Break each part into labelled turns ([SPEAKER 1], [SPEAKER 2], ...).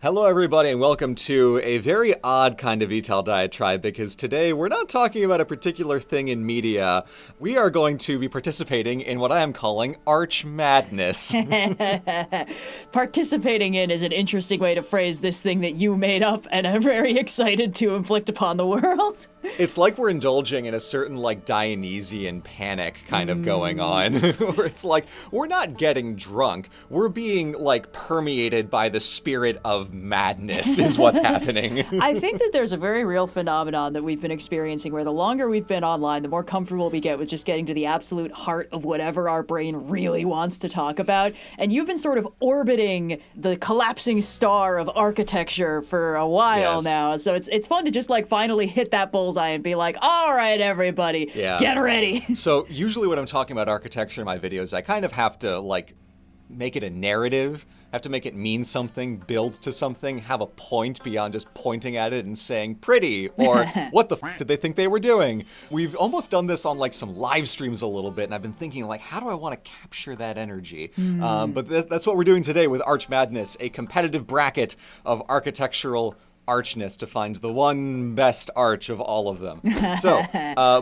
[SPEAKER 1] Hello, everybody, and welcome to a very odd kind of Retold Diatribe, because today we're not talking about a particular thing in media. We are going to be participating in what I am calling Arch Madness.
[SPEAKER 2] Participating in is an interesting way to phrase this thing that you made up and are very excited to inflict upon the world.
[SPEAKER 1] It's like we're indulging in a certain, Dionysian panic kind of going on, where it's like, we're not getting drunk, we're being, permeated by the spirit of madness is what's happening.
[SPEAKER 2] I think that there's a very real phenomenon that we've been experiencing where the longer we've been online, the more comfortable we get with just getting to the absolute heart of whatever our brain really wants to talk about. And you've been sort of orbiting the collapsing star of architecture for a while now. So it's fun to just finally hit that bullseye and be like, all right, everybody, get ready.
[SPEAKER 1] So usually when I'm talking about architecture in my videos, I kind of have to make it a narrative, have to make it mean something, build to something, have a point beyond just pointing at it and saying pretty, or what the did they think they were doing? We've almost done this on some live streams a little bit, and I've been thinking how do I want to capture that energy? But that's what we're doing today with Arch Madness, a competitive bracket of architectural archness to find the one best arch of all of them. So,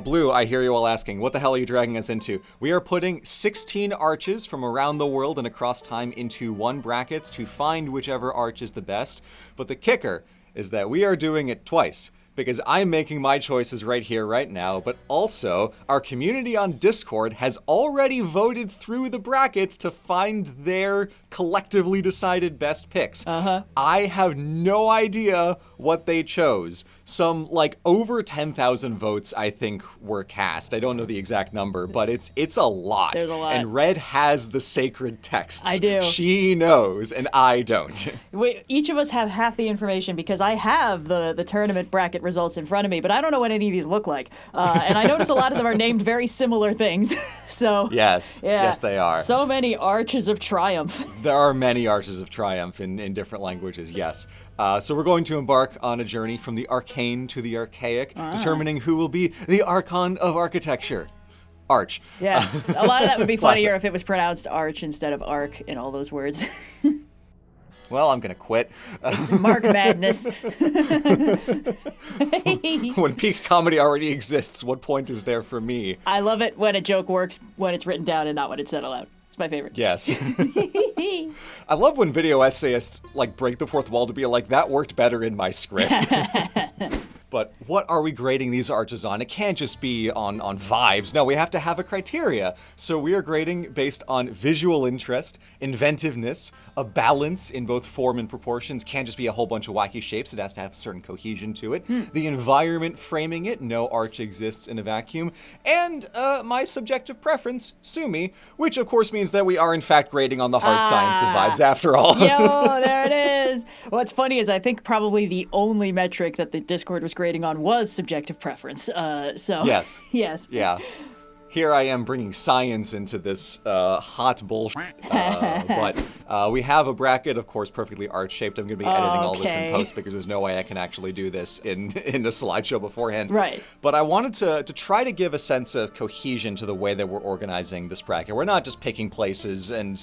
[SPEAKER 1] Blue, I hear you all asking, what the hell are you dragging us into? We are putting 16 arches from around the world and across time into one bracket to find whichever arch is the best. But the kicker is that we are doing it twice, because I'm making my choices right here, right now, but also our community on Discord has already voted through the brackets to find their collectively decided best picks. I have no idea what they chose. Some, over 10,000 votes, I think, were cast. I don't know the exact number, but it's a lot.
[SPEAKER 2] There's a lot.
[SPEAKER 1] And Red has the sacred texts.
[SPEAKER 2] I do.
[SPEAKER 1] She knows, and I don't.
[SPEAKER 2] Each of us have half the information because I have the tournament bracket results in front of me, but I don't know what any of these look like. And I notice a lot of them are named very similar things. So
[SPEAKER 1] yes, they are.
[SPEAKER 2] So many arches of triumph.
[SPEAKER 1] There are many arches of triumph in different languages, yes. So we're going to embark on a journey from the arcane to the archaic, determining who will be the archon of architecture. Arch.
[SPEAKER 2] Yeah, a lot of that would be funnier if it was pronounced arch instead of arc in all those words.
[SPEAKER 1] Well, I'm going to quit.
[SPEAKER 2] It's Mark Madness.
[SPEAKER 1] When peak comedy already exists, what point is there for me?
[SPEAKER 2] I love it when a joke works when it's written down and not when it's said aloud. It's my favorite.
[SPEAKER 1] Yes. I love when video essayists break the fourth wall to be like, that worked better in my script. But what are we grading these arches on? It can't just be on vibes. No, we have to have a criteria. So we are grading based on visual interest, inventiveness, a balance in both form and proportions. Can't just be a whole bunch of wacky shapes. It has to have a certain cohesion to it. The environment framing it. No arch exists in a vacuum. And my subjective preference, sue me, which of course means that we are in fact grading on the hard science of vibes after all.
[SPEAKER 2] Yo, there it is. What's funny is I think probably the only metric that the Discord was grading on was subjective preference.
[SPEAKER 1] Yes.
[SPEAKER 2] Yes.
[SPEAKER 1] Yeah. Here I am bringing science into this hot bullshit. But we have a bracket, of course, perfectly arch-shaped. I'm going to be editing all this in post because there's no way I can actually do this in a slideshow beforehand.
[SPEAKER 2] Right.
[SPEAKER 1] But I wanted to try to give a sense of cohesion to the way that we're organizing this bracket. We're not just picking places and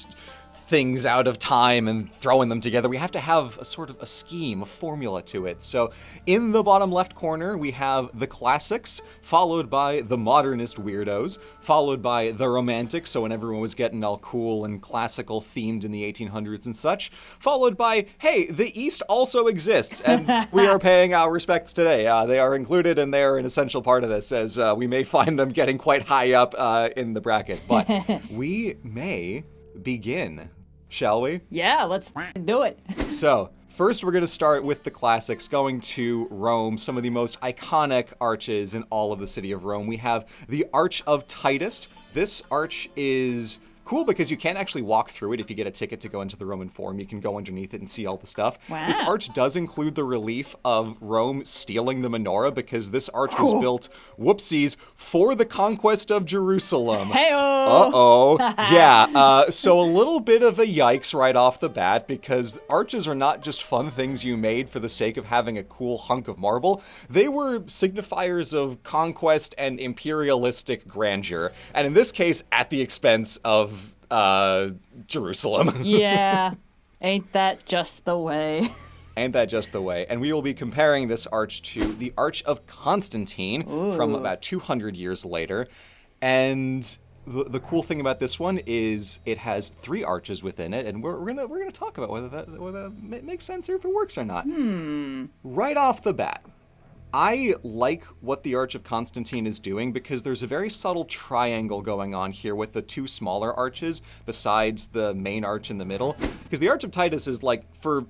[SPEAKER 1] things out of time and throwing them together. We have to have a sort of a scheme, a formula to it. So in the bottom left corner, we have the classics, followed by the modernist weirdos, followed by the romantics, so when everyone was getting all cool and classical themed in the 1800s and such, followed by, hey, the East also exists, and we are paying our respects today. They are included and they are an essential part of this, as we may find them getting quite high up in the bracket. But we may begin. Shall we?
[SPEAKER 2] Yeah, let's do it.
[SPEAKER 1] So, first we're going to start with the classics, going to Rome, some of the most iconic arches in all of the city of Rome. We have the Arch of Titus. This arch is cool because you can't actually walk through it if you get a ticket to go into the Roman Forum. You can go underneath it and see all the stuff.
[SPEAKER 2] Wow.
[SPEAKER 1] This arch does include the relief of Rome stealing the menorah because this arch was built, whoopsies, for the conquest of Jerusalem.
[SPEAKER 2] Hey-oh!
[SPEAKER 1] Yeah, so a little bit of a yikes right off the bat because arches are not just fun things you made for the sake of having a cool hunk of marble. They were signifiers of conquest and imperialistic grandeur, and in this case, at the expense of Jerusalem.
[SPEAKER 2] Yeah, ain't that just the way?
[SPEAKER 1] Ain't that just the way? And we will be comparing this arch to the Arch of Constantine from about 200 years later. And the cool thing about this one is it has 3 arches within it, and we're gonna talk about whether that makes sense or if it works or not. Right off the bat, I like what the Arch of Constantine is doing because there's a very subtle triangle going on here with the 2 smaller arches besides the main arch in the middle. Because the Arch of Titus is like, for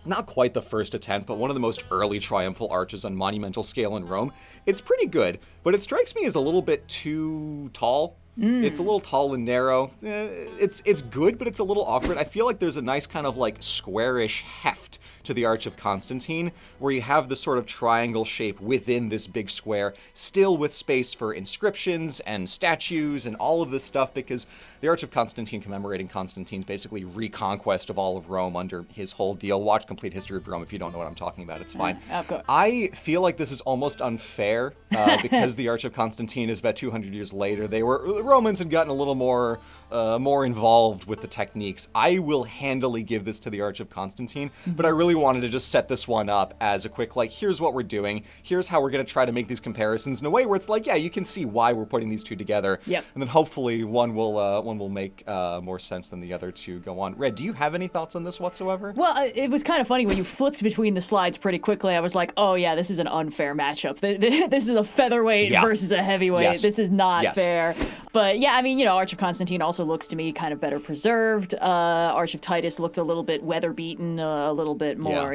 [SPEAKER 1] not quite the first attempt, but one of the most early triumphal arches on monumental scale in Rome. It's pretty good, but it strikes me as a little bit too tall. It's a little tall and narrow. It's good, but it's a little awkward. I feel like there's a nice kind of like squarish heft to the Arch of Constantine, where you have this sort of triangle shape within this big square, still with space for inscriptions and statues and all of this stuff, because the Arch of Constantine commemorating Constantine's basically reconquest of all of Rome under his whole deal. Watch Complete History of Rome if you don't know what I'm talking about. It's fine. I feel like this is almost unfair because the Arch of Constantine is about 200 years later. The Romans had gotten a little more involved with the techniques. I will handily give this to the Arch of Constantine, but I really wanted to just set this one up as a quick, like, here's what we're doing, here's how we're going to try to make these comparisons in a way where it's like, yeah, you can see why we're putting these two together.
[SPEAKER 2] Yep.
[SPEAKER 1] And then hopefully one will make more sense than the other two go on. Red, do you have any thoughts on this whatsoever?
[SPEAKER 2] Well, it was kind of funny when you flipped between the slides pretty quickly. I was like, oh yeah, this is an unfair matchup. This is a featherweight versus a heavyweight.
[SPEAKER 1] Yes.
[SPEAKER 2] This is not fair. But yeah, I mean, Arch of Constantine also looks to me kind of better preserved. Arch of Titus looked a little bit weather beaten, a little bit more,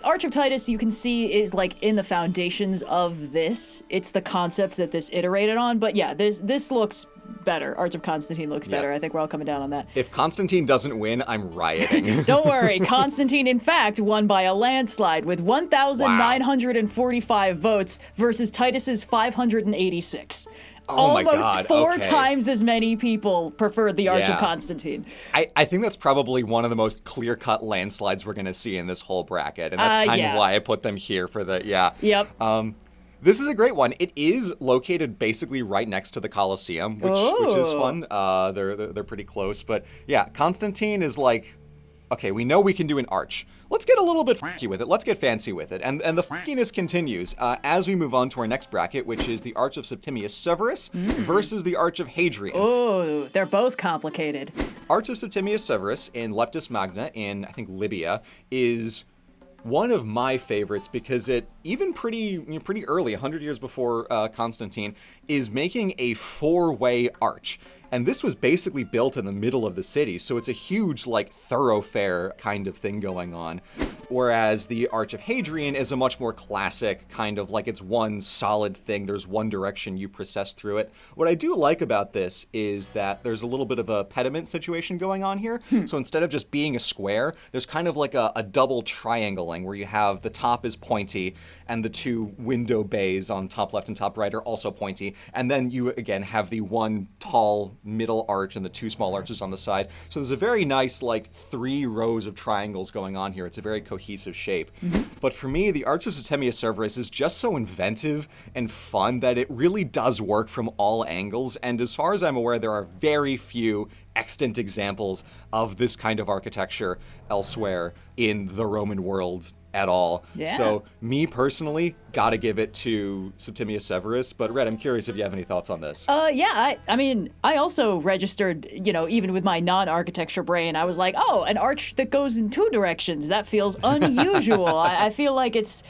[SPEAKER 2] Arch of Titus, you can see, is like in the foundations of this. It's the concept that this iterated on. But yeah, this looks better. Arch of Constantine looks better. I think we're all coming down on that.
[SPEAKER 1] If Constantine doesn't win, I'm rioting.
[SPEAKER 2] Don't worry. Constantine, in fact, won by a landslide with 1,945 votes versus Titus's 586.
[SPEAKER 1] Oh my
[SPEAKER 2] Almost
[SPEAKER 1] God,
[SPEAKER 2] 4
[SPEAKER 1] okay.
[SPEAKER 2] times as many people preferred the Arch of Constantine.
[SPEAKER 1] I think that's probably one of the most clear-cut landslides we're going to see in this whole bracket, and that's kind of why I put them here for the,
[SPEAKER 2] Yep.
[SPEAKER 1] This is a great one. It is located basically right next to the Colosseum, which is fun. They're pretty close, but yeah, Constantine is like, okay, we know we can do an arch. Let's get a little bit funky with it. Let's get fancy with it. And the funkiness continues as we move on to our next bracket, which is the Arch of Septimius Severus versus the Arch of Hadrian.
[SPEAKER 2] Oh, they're both complicated.
[SPEAKER 1] Arch of Septimius Severus in Leptis Magna in, I think, Libya is one of my favorites because it, even pretty early, 100 years before Constantine, is making a 4-way arch. And this was basically built in the middle of the city, so it's a huge, like, thoroughfare kind of thing going on. Whereas the Arch of Hadrian is a much more classic kind of, like, it's one solid thing, there's one direction you process through it. What I do like about this is that there's a little bit of a pediment situation going on here. So instead of just being a square, there's kind of like a double triangling where you have the top is pointy and the 2 window bays on top left and top right are also pointy. And then you, again, have the one tall middle arch and the 2 small arches on the side. So there's a very nice, like, 3 rows of triangles going on here. It's a very cohesive shape. But for me, the Arch of Septimius Severus is just so inventive and fun that it really does work from all angles. And as far as I'm aware, there are very few extant examples of this kind of architecture elsewhere in the Roman world at all.
[SPEAKER 2] Yeah.
[SPEAKER 1] So me personally, gotta give it to Septimius Severus. But Red, I'm curious if you have any thoughts on this.
[SPEAKER 2] I mean, I also registered, even with my non-architecture brain, I was like, oh, an arch that goes in 2 directions. That feels unusual. I feel like it's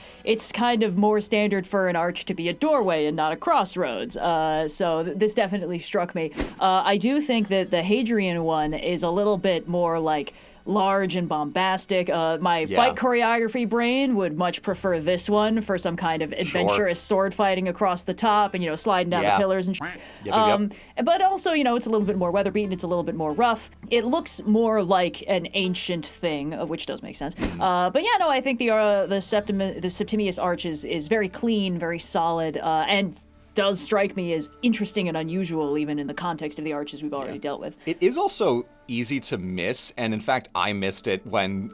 [SPEAKER 2] kind of more standard for an arch to be a doorway and not a crossroads. So this definitely struck me. I do think that the Hadrian one is a little bit more like large and bombastic. My fight choreography brain would much prefer this one for some kind of adventurous sword fighting across the top and, sliding down the pillars and But also, it's a little bit more weather beaten. It's a little bit more rough. It looks more like an ancient thing, which does make sense. But yeah, no, I think the Septimius Arch is very clean, very solid, and does strike me as interesting and unusual even in the context of the arches we've already dealt with.
[SPEAKER 1] It is also easy to miss, and in fact, I missed it when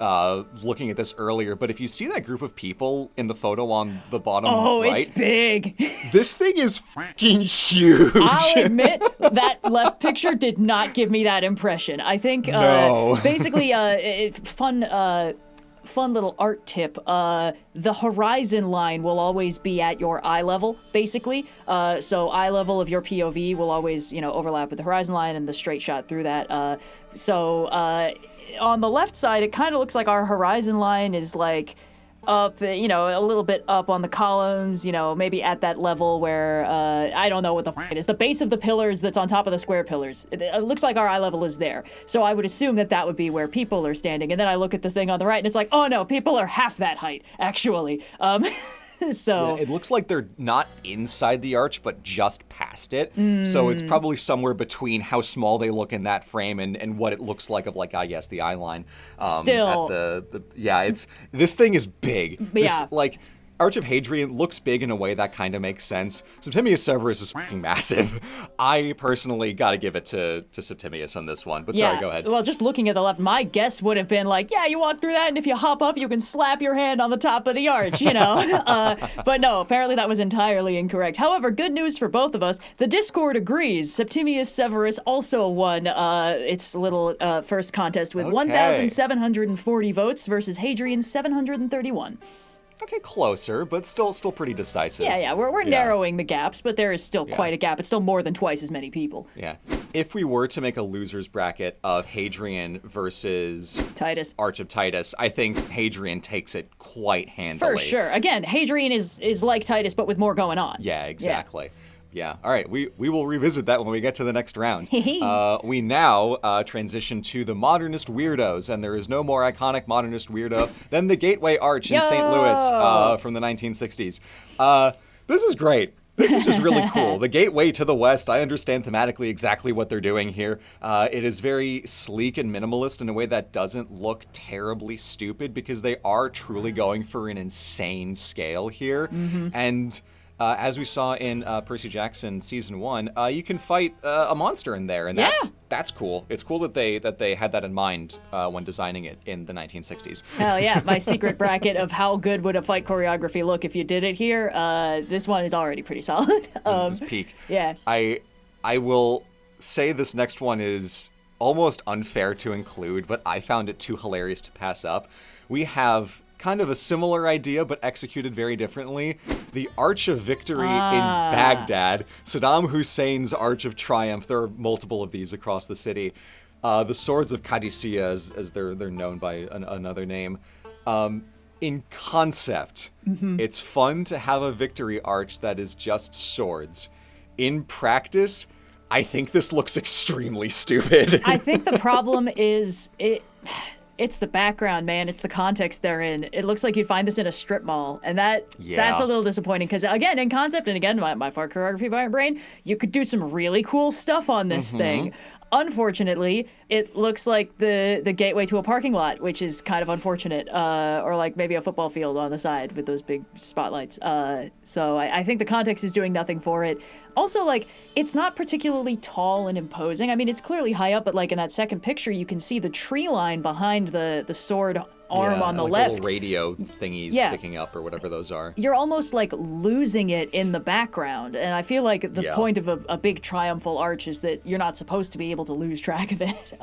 [SPEAKER 1] looking at this earlier, but if you see that group of people in the photo on the bottom right...
[SPEAKER 2] it's big!
[SPEAKER 1] This thing is fucking huge!
[SPEAKER 2] I'll admit, that left picture did not give me that impression. I think,
[SPEAKER 1] No.
[SPEAKER 2] basically, fun... fun little art tip. The horizon line will always be at your eye level, basically. So eye level of your POV will always, overlap with the horizon line and the straight shot through that. So on the left side, it kind of looks like our horizon line is like up, a little bit up on the columns, maybe at that level where, I don't know what the f*** it is. The base of the pillars that's on top of the square pillars. It looks like our eye level is there. So I would assume that would be where people are standing. And then I look at the thing on the right and it's like, oh no, people are half that height, actually. So
[SPEAKER 1] yeah, it looks like they're not inside the arch, but just past it. So it's probably somewhere between how small they look in that frame and what it looks like of, like, I guess, the eye line.
[SPEAKER 2] Still.
[SPEAKER 1] This thing is big.
[SPEAKER 2] Yeah.
[SPEAKER 1] Arch of Hadrian looks big in a way that kind of makes sense. Septimius Severus is fucking massive. I personally got to give it to Septimius on this one. But sorry, go ahead.
[SPEAKER 2] Well, just looking at the left, my guess would have been like, yeah, you walk through that, and if you hop up, you can slap your hand on the top of the arch, But no, apparently that was entirely incorrect. However, good news for both of us. The Discord agrees. Septimius Severus also won its little first contest with 1,740 votes versus Hadrian's 731.
[SPEAKER 1] Okay, closer, but still pretty decisive.
[SPEAKER 2] Yeah, we're narrowing the gaps, but there is still quite a gap. It's still more than twice as many people.
[SPEAKER 1] Yeah. If we were to make a loser's bracket of Hadrian versus
[SPEAKER 2] Titus,
[SPEAKER 1] Arch of Titus, I think Hadrian takes it quite handily.
[SPEAKER 2] For sure. Again, Hadrian is like Titus, but with more going on.
[SPEAKER 1] Yeah, exactly. Yeah. All right. We will revisit that when we get to the next round. We now transition to the modernist weirdos, and there is no more iconic modernist weirdo than the Gateway Arch in St. Louis from the 1960s. This is great. This is just really cool. The gateway to the West, I understand thematically exactly what they're doing here. It is very sleek and minimalist in a way that doesn't look terribly stupid because they are truly going for an insane scale here. And as we saw in Percy Jackson Season 1, you can fight a monster in there, and that's cool. It's cool that they had that in mind when designing it in the 1960s.
[SPEAKER 2] Hell yeah, my secret bracket of how good would a fight choreography look if you did it here, this one is already pretty solid.
[SPEAKER 1] This is peak.
[SPEAKER 2] Yeah.
[SPEAKER 1] I will say this next one is almost unfair to include, but I found it too hilarious to pass up. We have kind of a similar idea, but executed very differently. The Arch of Victory in Baghdad, Saddam Hussein's Arch of Triumph. There are multiple of these across the city. The Swords of Qadisiyah, as they're known by another name. In concept, it's fun to have a victory arch that is just swords. In practice, I think this looks extremely stupid.
[SPEAKER 2] I think the problem is it's the background, man. It's the context they're in. It looks like you'd find this in a strip mall, and that's a little disappointing because, again, in concept, and again, my far choreography brain, you could do some really cool stuff on this thing. Unfortunately, it looks like the gateway to a parking lot, which is kind of unfortunate, or like maybe a football field on the side with those big spotlights. So I think the context is doing nothing for it. Also, like, it's not particularly tall and imposing. I mean, it's clearly high up, but like in that second picture, you can see the tree line behind the sword arm on the
[SPEAKER 1] like
[SPEAKER 2] left.
[SPEAKER 1] Little radio thingies sticking up or whatever those are.
[SPEAKER 2] You're almost like losing it in the background, and I feel like the point of a big triumphal arch is that you're not supposed to be able to lose track of it.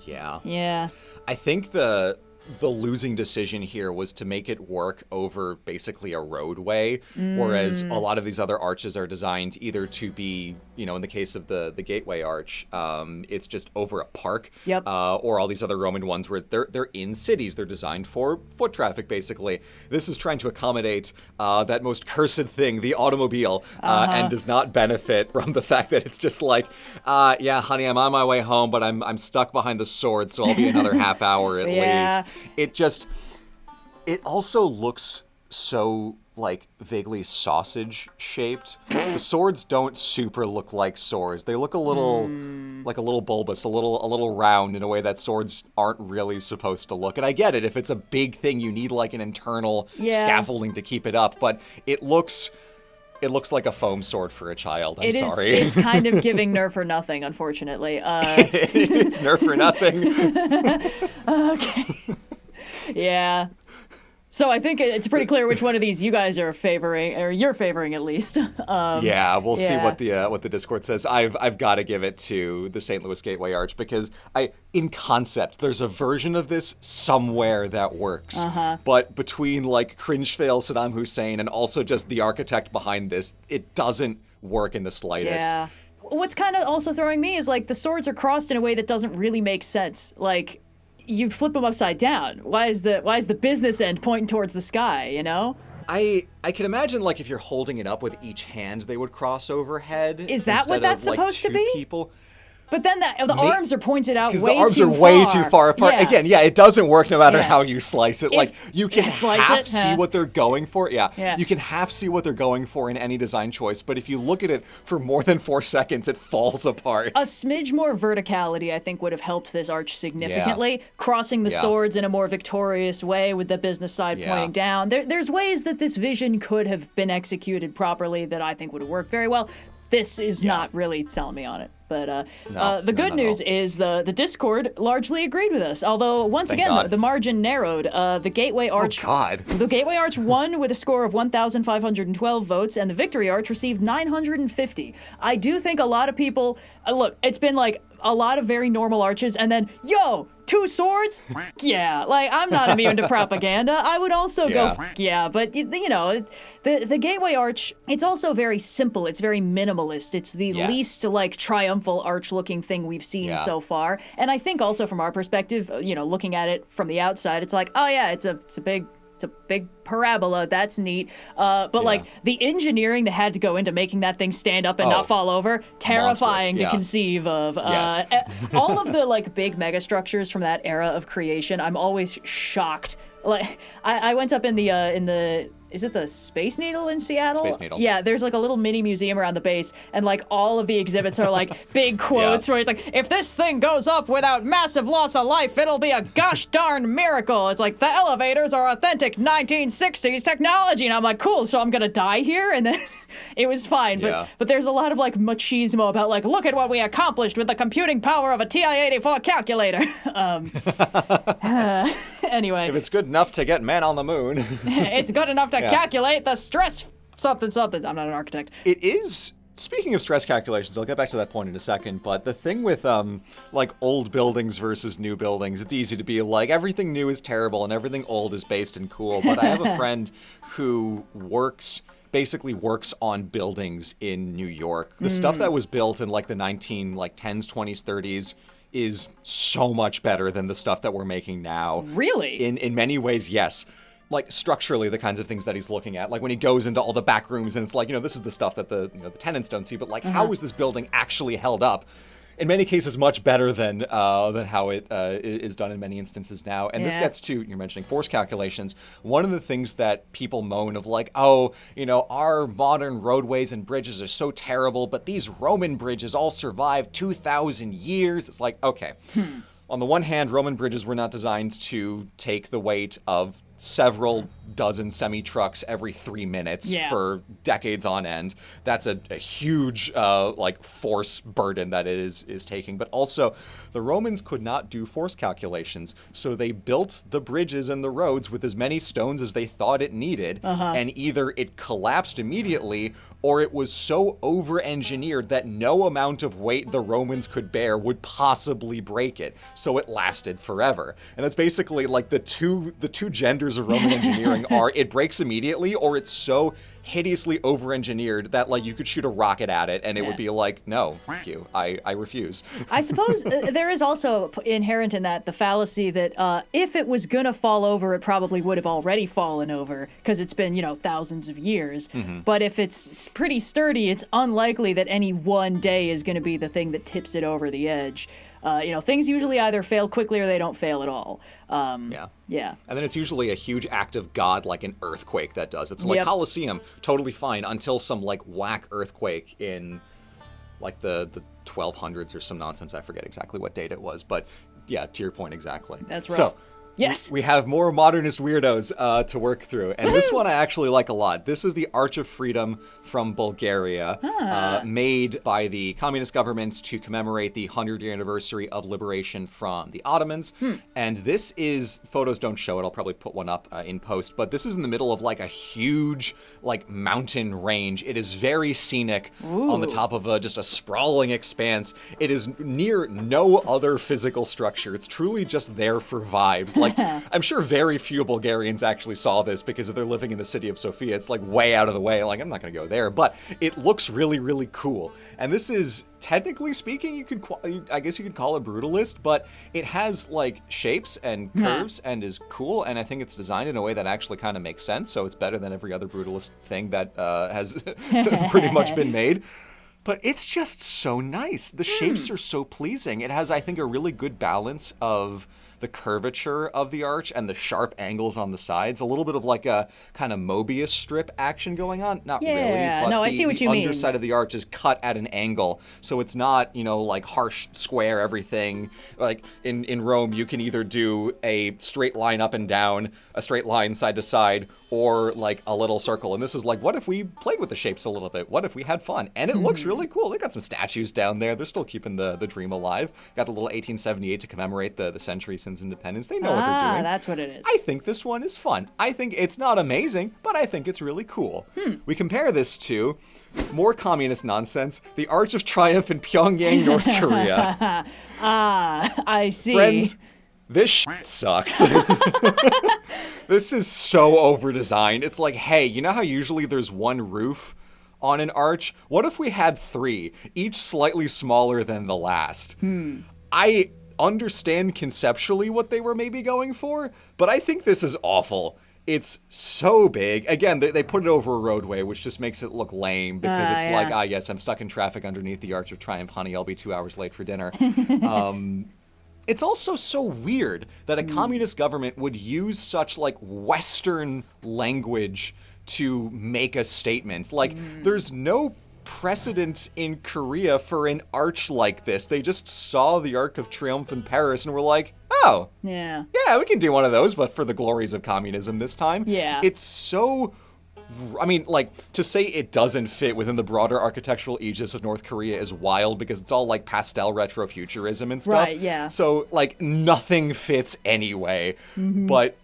[SPEAKER 2] Yeah.
[SPEAKER 1] I think the losing decision here was to make it work over basically a roadway, whereas a lot of these other arches are designed either to be, in the case of the Gateway Arch, it's just over a park, or all these other Roman ones where they're in cities. They're designed for foot traffic, basically. This is trying to accommodate that most cursed thing, the automobile, and does not benefit from the fact that it's just like, yeah, honey, I'm on my way home, but I'm stuck behind the sword, so I'll be another half hour at least. It also looks so, like, vaguely sausage shaped. The swords don't super look like swords. They look a little like a little bulbous, a little round in a way that swords aren't really supposed to look. And I get it, if it's a big thing, you need like an internal scaffolding to keep it up, but it looks like a foam sword for a child. I'm sorry.
[SPEAKER 2] It's kind of giving Nerf or nothing, unfortunately.
[SPEAKER 1] It's Nerf or nothing.
[SPEAKER 2] Okay. Yeah. So I think it's pretty clear which one of these you guys are favoring, or you're favoring at least.
[SPEAKER 1] Yeah, we'll see what the Discord says. I've got to give it to the St. Louis Gateway Arch because in concept, there's a version of this somewhere that works. But between like cringe fail Saddam Hussein and also just the architect behind this, it doesn't work in the slightest.
[SPEAKER 2] Yeah. What's kind of also throwing me is like the swords are crossed in a way that doesn't really make sense. Like, you flip them upside down. Why is the business end pointing towards the sky, you know?
[SPEAKER 1] I can imagine, like, if you're holding it up with each hand, they would cross overhead.
[SPEAKER 2] Is that what that's supposed to be?
[SPEAKER 1] People.
[SPEAKER 2] But then the arms are pointed out way too far.
[SPEAKER 1] Because the arms are way too far apart.
[SPEAKER 2] Yeah.
[SPEAKER 1] Again, it doesn't work no matter how you slice it. Like, you can half see what they're going for. Yeah. You can half see what they're going for in any design choice. But if you look at it for more than 4 seconds, it falls apart.
[SPEAKER 2] A smidge more verticality, I think, would have helped this arch significantly. Crossing the swords in a more victorious way with the business side pointing down. There's ways that this vision could have been executed properly that I think would have worked very well. This is not really selling me on it. But the good news is the Discord largely agreed with us. Although, once again, the margin narrowed. The Gateway Arch...
[SPEAKER 1] Oh, God.
[SPEAKER 2] The Gateway Arch won with a score of 1,512 votes, and the Victory Arch received 950. I do think a lot of people... look, it's been like a lot of very normal arches, and then, 2 swords? Yeah, like, I'm not immune to propaganda. I would also go, but, you know, the Gateway Arch, it's also very simple. It's very minimalist. It's the least, like, triumphal arch-looking thing we've seen so far. And I think also from our perspective, you know, looking at it from the outside, it's like, oh, yeah, it's a big parabola. That's neat. But like the engineering that had to go into making that thing stand up and not fall over, terrifying to conceive of. All of the like big megastructures from that era of creation, I'm always shocked. Like I went up in the is it the Space Needle in Seattle?
[SPEAKER 1] Space Needle.
[SPEAKER 2] Yeah, there's like a little mini museum around the base, and like all of the exhibits are like big quotes where it's like, if this thing goes up without massive loss of life, it'll be a gosh darn miracle. It's like, the elevators are authentic 1960s technology, and I'm like, cool, so I'm gonna die here? And then it was fine, but there's a lot of like machismo about like, look at what we accomplished with the computing power of a TI-84 calculator. Anyway.
[SPEAKER 1] If it's good enough to get men on the moon.
[SPEAKER 2] It's good enough to calculate the stress something. I'm not an architect.
[SPEAKER 1] It is. Speaking of stress calculations, I'll get back to that point in a second, but the thing with like old buildings versus new buildings, it's easy to be like, everything new is terrible and everything old is based and cool, but I have a friend who basically works on buildings in New York. The stuff that was built in like the 10s, 20s, 30s is so much better than the stuff that we're making now.
[SPEAKER 2] Really?
[SPEAKER 1] In many ways, yes. Like structurally, the kinds of things that he's looking at, like when he goes into all the back rooms and it's like, this is the stuff that the tenants don't see, but like, how is this building actually held up? In many cases, much better than how it is done in many instances now. And this gets to, you're mentioning force calculations. One of the things that people moan of like, our modern roadways and bridges are so terrible, but these Roman bridges all survived 2,000 years. It's like, okay. On the one hand, Roman bridges were not designed to take the weight of several dozen semi-trucks every 3 minutes for decades on end. That's a huge force burden that it is taking. But also, the Romans could not do force calculations, so they built the bridges and the roads with as many stones as they thought it needed, and either it collapsed immediately or it was so over-engineered that no amount of weight the Romans could bear would possibly break it. So it lasted forever. And that's basically like the two genders of Roman engineering are it breaks immediately or it's so hideously over-engineered that like you could shoot a rocket at it and it would be like, no, thank you, I refuse.
[SPEAKER 2] I suppose there is also inherent in that the fallacy that if it was gonna fall over, it probably would have already fallen over because it's been, thousands of years. But if it's pretty sturdy, it's unlikely that any one day is gonna be the thing that tips it over the edge. Things usually either fail quickly or they don't fail at all. Yeah.
[SPEAKER 1] And then it's usually a huge act of God, like an earthquake that does it. So like Colosseum, totally fine until some like whack earthquake in like the 1200s or some nonsense. I forget exactly what date it was, but yeah, to your point exactly.
[SPEAKER 2] That's rough.
[SPEAKER 1] So
[SPEAKER 2] Yes.
[SPEAKER 1] We have more modernist weirdos to work through. And this one I actually like a lot. This is the Arch of Freedom from Bulgaria, made by the communist government to commemorate the 100-year anniversary of liberation from the Ottomans. And this is, photos don't show it, I'll probably put one up in post, but this is in the middle of like a huge like mountain range. It is very scenic on the top of just a sprawling expanse. It is near no other physical structure. It's truly just there for vibes. Like, I'm sure very few Bulgarians actually saw this because if they're living in the city of Sofia, it's like way out of the way. Like, I'm not going to go there, but it looks really, really cool. And this is, technically speaking, I guess you could call it brutalist, but it has like shapes and curves and is cool. And I think it's designed in a way that actually kind of makes sense. So it's better than every other brutalist thing that has pretty much been made. But it's just so nice. The shapes are so pleasing. It has, I think, a really good balance of the curvature of the arch and the sharp angles on the sides. A little bit of like a kind of Mobius strip action going on. Not really, but
[SPEAKER 2] I see what you mean.
[SPEAKER 1] The underside of the arch is cut at an angle. So it's not, like harsh square everything. Like in Rome, you can either do a straight line up and down, a straight line side to side, or like a little circle. And this is like, what if we played with the shapes a little bit? What if we had fun? And it looks really cool. They got some statues down there. They're still keeping the dream alive. Got a little 1878 to commemorate the century since independence. They know what they're doing.
[SPEAKER 2] That's what it is.
[SPEAKER 1] I think this one is fun. I think it's not amazing, but I think it's really cool. We compare this to more communist nonsense, the Arch of Triumph in Pyongyang, North Korea.
[SPEAKER 2] I see.
[SPEAKER 1] Friends, this shit sucks. This is so over-designed. It's like, hey, you know how usually there's one roof on an arch? What if we had three, each slightly smaller than the last? I understand conceptually what they were maybe going for, but I think this is awful. It's so big. Again, they put it over a roadway, which just makes it look lame because it's like, yes, I'm stuck in traffic underneath the Arch of Triumph. Honey, I'll be 2 hours late for dinner. It's also so weird that a communist government would use such like Western language to make a statement. Like, there's no precedent in Korea for an arch like this. They just saw the Arc of Triomphe in Paris and were like, oh, yeah, we can do one of those, but for the glories of communism this time.
[SPEAKER 2] Yeah.
[SPEAKER 1] It's so... I mean, like, to say it doesn't fit within the broader architectural aegis of North Korea is wild because it's all, like, pastel retrofuturism and stuff.
[SPEAKER 2] Right, yeah.
[SPEAKER 1] So, like, nothing fits anyway. But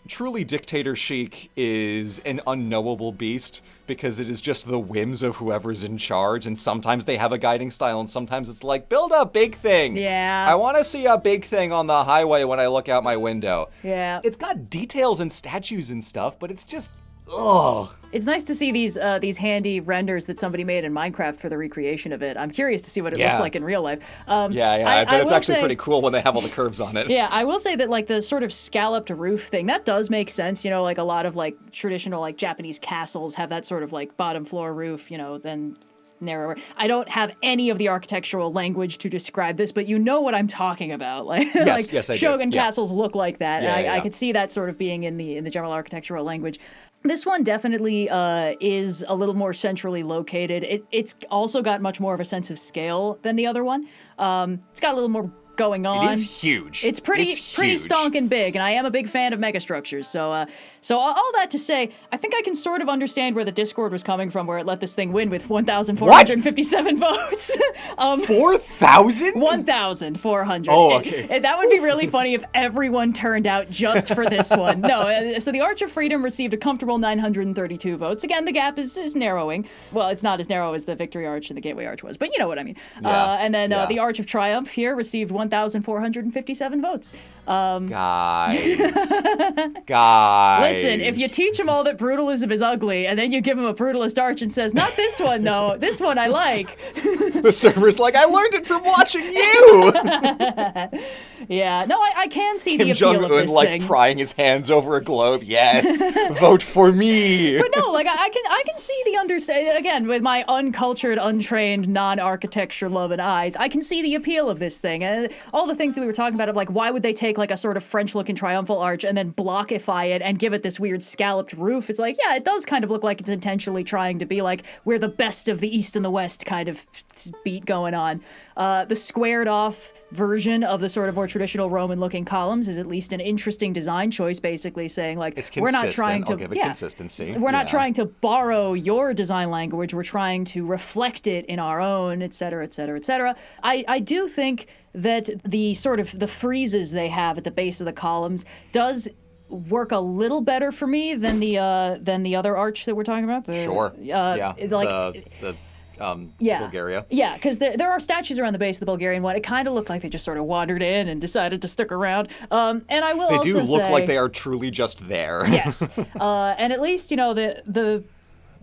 [SPEAKER 1] truly, dictator chic is an unknowable beast because it is just the whims of whoever's in charge, and sometimes they have a guiding style, and sometimes it's like, build a big thing.
[SPEAKER 2] Yeah.
[SPEAKER 1] I want to see a big thing on the highway when I look out my window.
[SPEAKER 2] Yeah.
[SPEAKER 1] It's got details and statues and stuff, but it's just... ugh.
[SPEAKER 2] It's nice to see these handy renders that somebody made in Minecraft for the recreation of it. I'm curious to see what it looks like in real life.
[SPEAKER 1] I bet it's actually pretty cool when they have all the curves on it.
[SPEAKER 2] Yeah, I will say that like the sort of scalloped roof thing, that does make sense. Like a lot of like traditional like Japanese castles have that sort of like bottom floor roof, then narrower. I don't have any of the architectural language to describe this, but you know what I'm talking about. Like,
[SPEAKER 1] yes, I do.
[SPEAKER 2] Shogun castles look like that. I could see that sort of being in the general architectural language. This one definitely is a little more centrally located. It's also got much more of a sense of scale than the other one. It's got a little more going on.
[SPEAKER 1] It is huge.
[SPEAKER 2] It's pretty stonking big, and I am a big fan of megastructures. So all that to say, I think I can sort of understand where the Discord was coming from, where it let this thing win with 1,457 votes.
[SPEAKER 1] 4,000?
[SPEAKER 2] 1,400.
[SPEAKER 1] Oh, okay.
[SPEAKER 2] That would be really funny if everyone turned out just for this one. No, so the Arch of Freedom received a comfortable 932 votes. Again, the gap is narrowing. Well, it's not as narrow as the Victory Arch and the Gateway Arch was, but you know what I mean. And then the Arch of Triumph here received 1,457 votes.
[SPEAKER 1] Guys.
[SPEAKER 2] Listen, if you teach them all that brutalism is ugly, and then you give them a brutalist arch and says, not this one, though. This one I like.
[SPEAKER 1] The server's like, I learned it from watching you.
[SPEAKER 2] Yeah, no, I can see
[SPEAKER 1] Kim
[SPEAKER 2] the appeal of
[SPEAKER 1] Jong-un,
[SPEAKER 2] this
[SPEAKER 1] like,
[SPEAKER 2] thing.
[SPEAKER 1] prying his hands over a globe. Yes, vote for me.
[SPEAKER 2] But no, like, I can see the again, with my uncultured, untrained, non-architecture loving eyes, I can see the appeal of this thing. all the things that we were talking about of like, why would they take like a sort of French-looking triumphal arch and then blockify it and give it this weird scalloped roof? It's like, yeah, it does kind of look like it's intentionally trying to be like, we're the best of the East and the West kind of beat going on. The squared off version of the sort of more traditional Roman-looking columns is at least an interesting design choice, basically saying like,
[SPEAKER 1] it's
[SPEAKER 2] we're not trying to
[SPEAKER 1] I'll give it consistency.
[SPEAKER 2] We're not trying to borrow your design language. We're trying to reflect it in our own, et cetera, et cetera, et cetera. I do think that the sort of the friezes they have at the base of the columns does work a little better for me than the other arch that we're talking about.
[SPEAKER 1] Bulgaria.
[SPEAKER 2] Yeah, because there are statues around the base of the Bulgarian one. It kind of looked like they just sort of wandered in and decided to stick around. And I will also say...
[SPEAKER 1] They do look like they are truly just there.
[SPEAKER 2] Yes. And at least,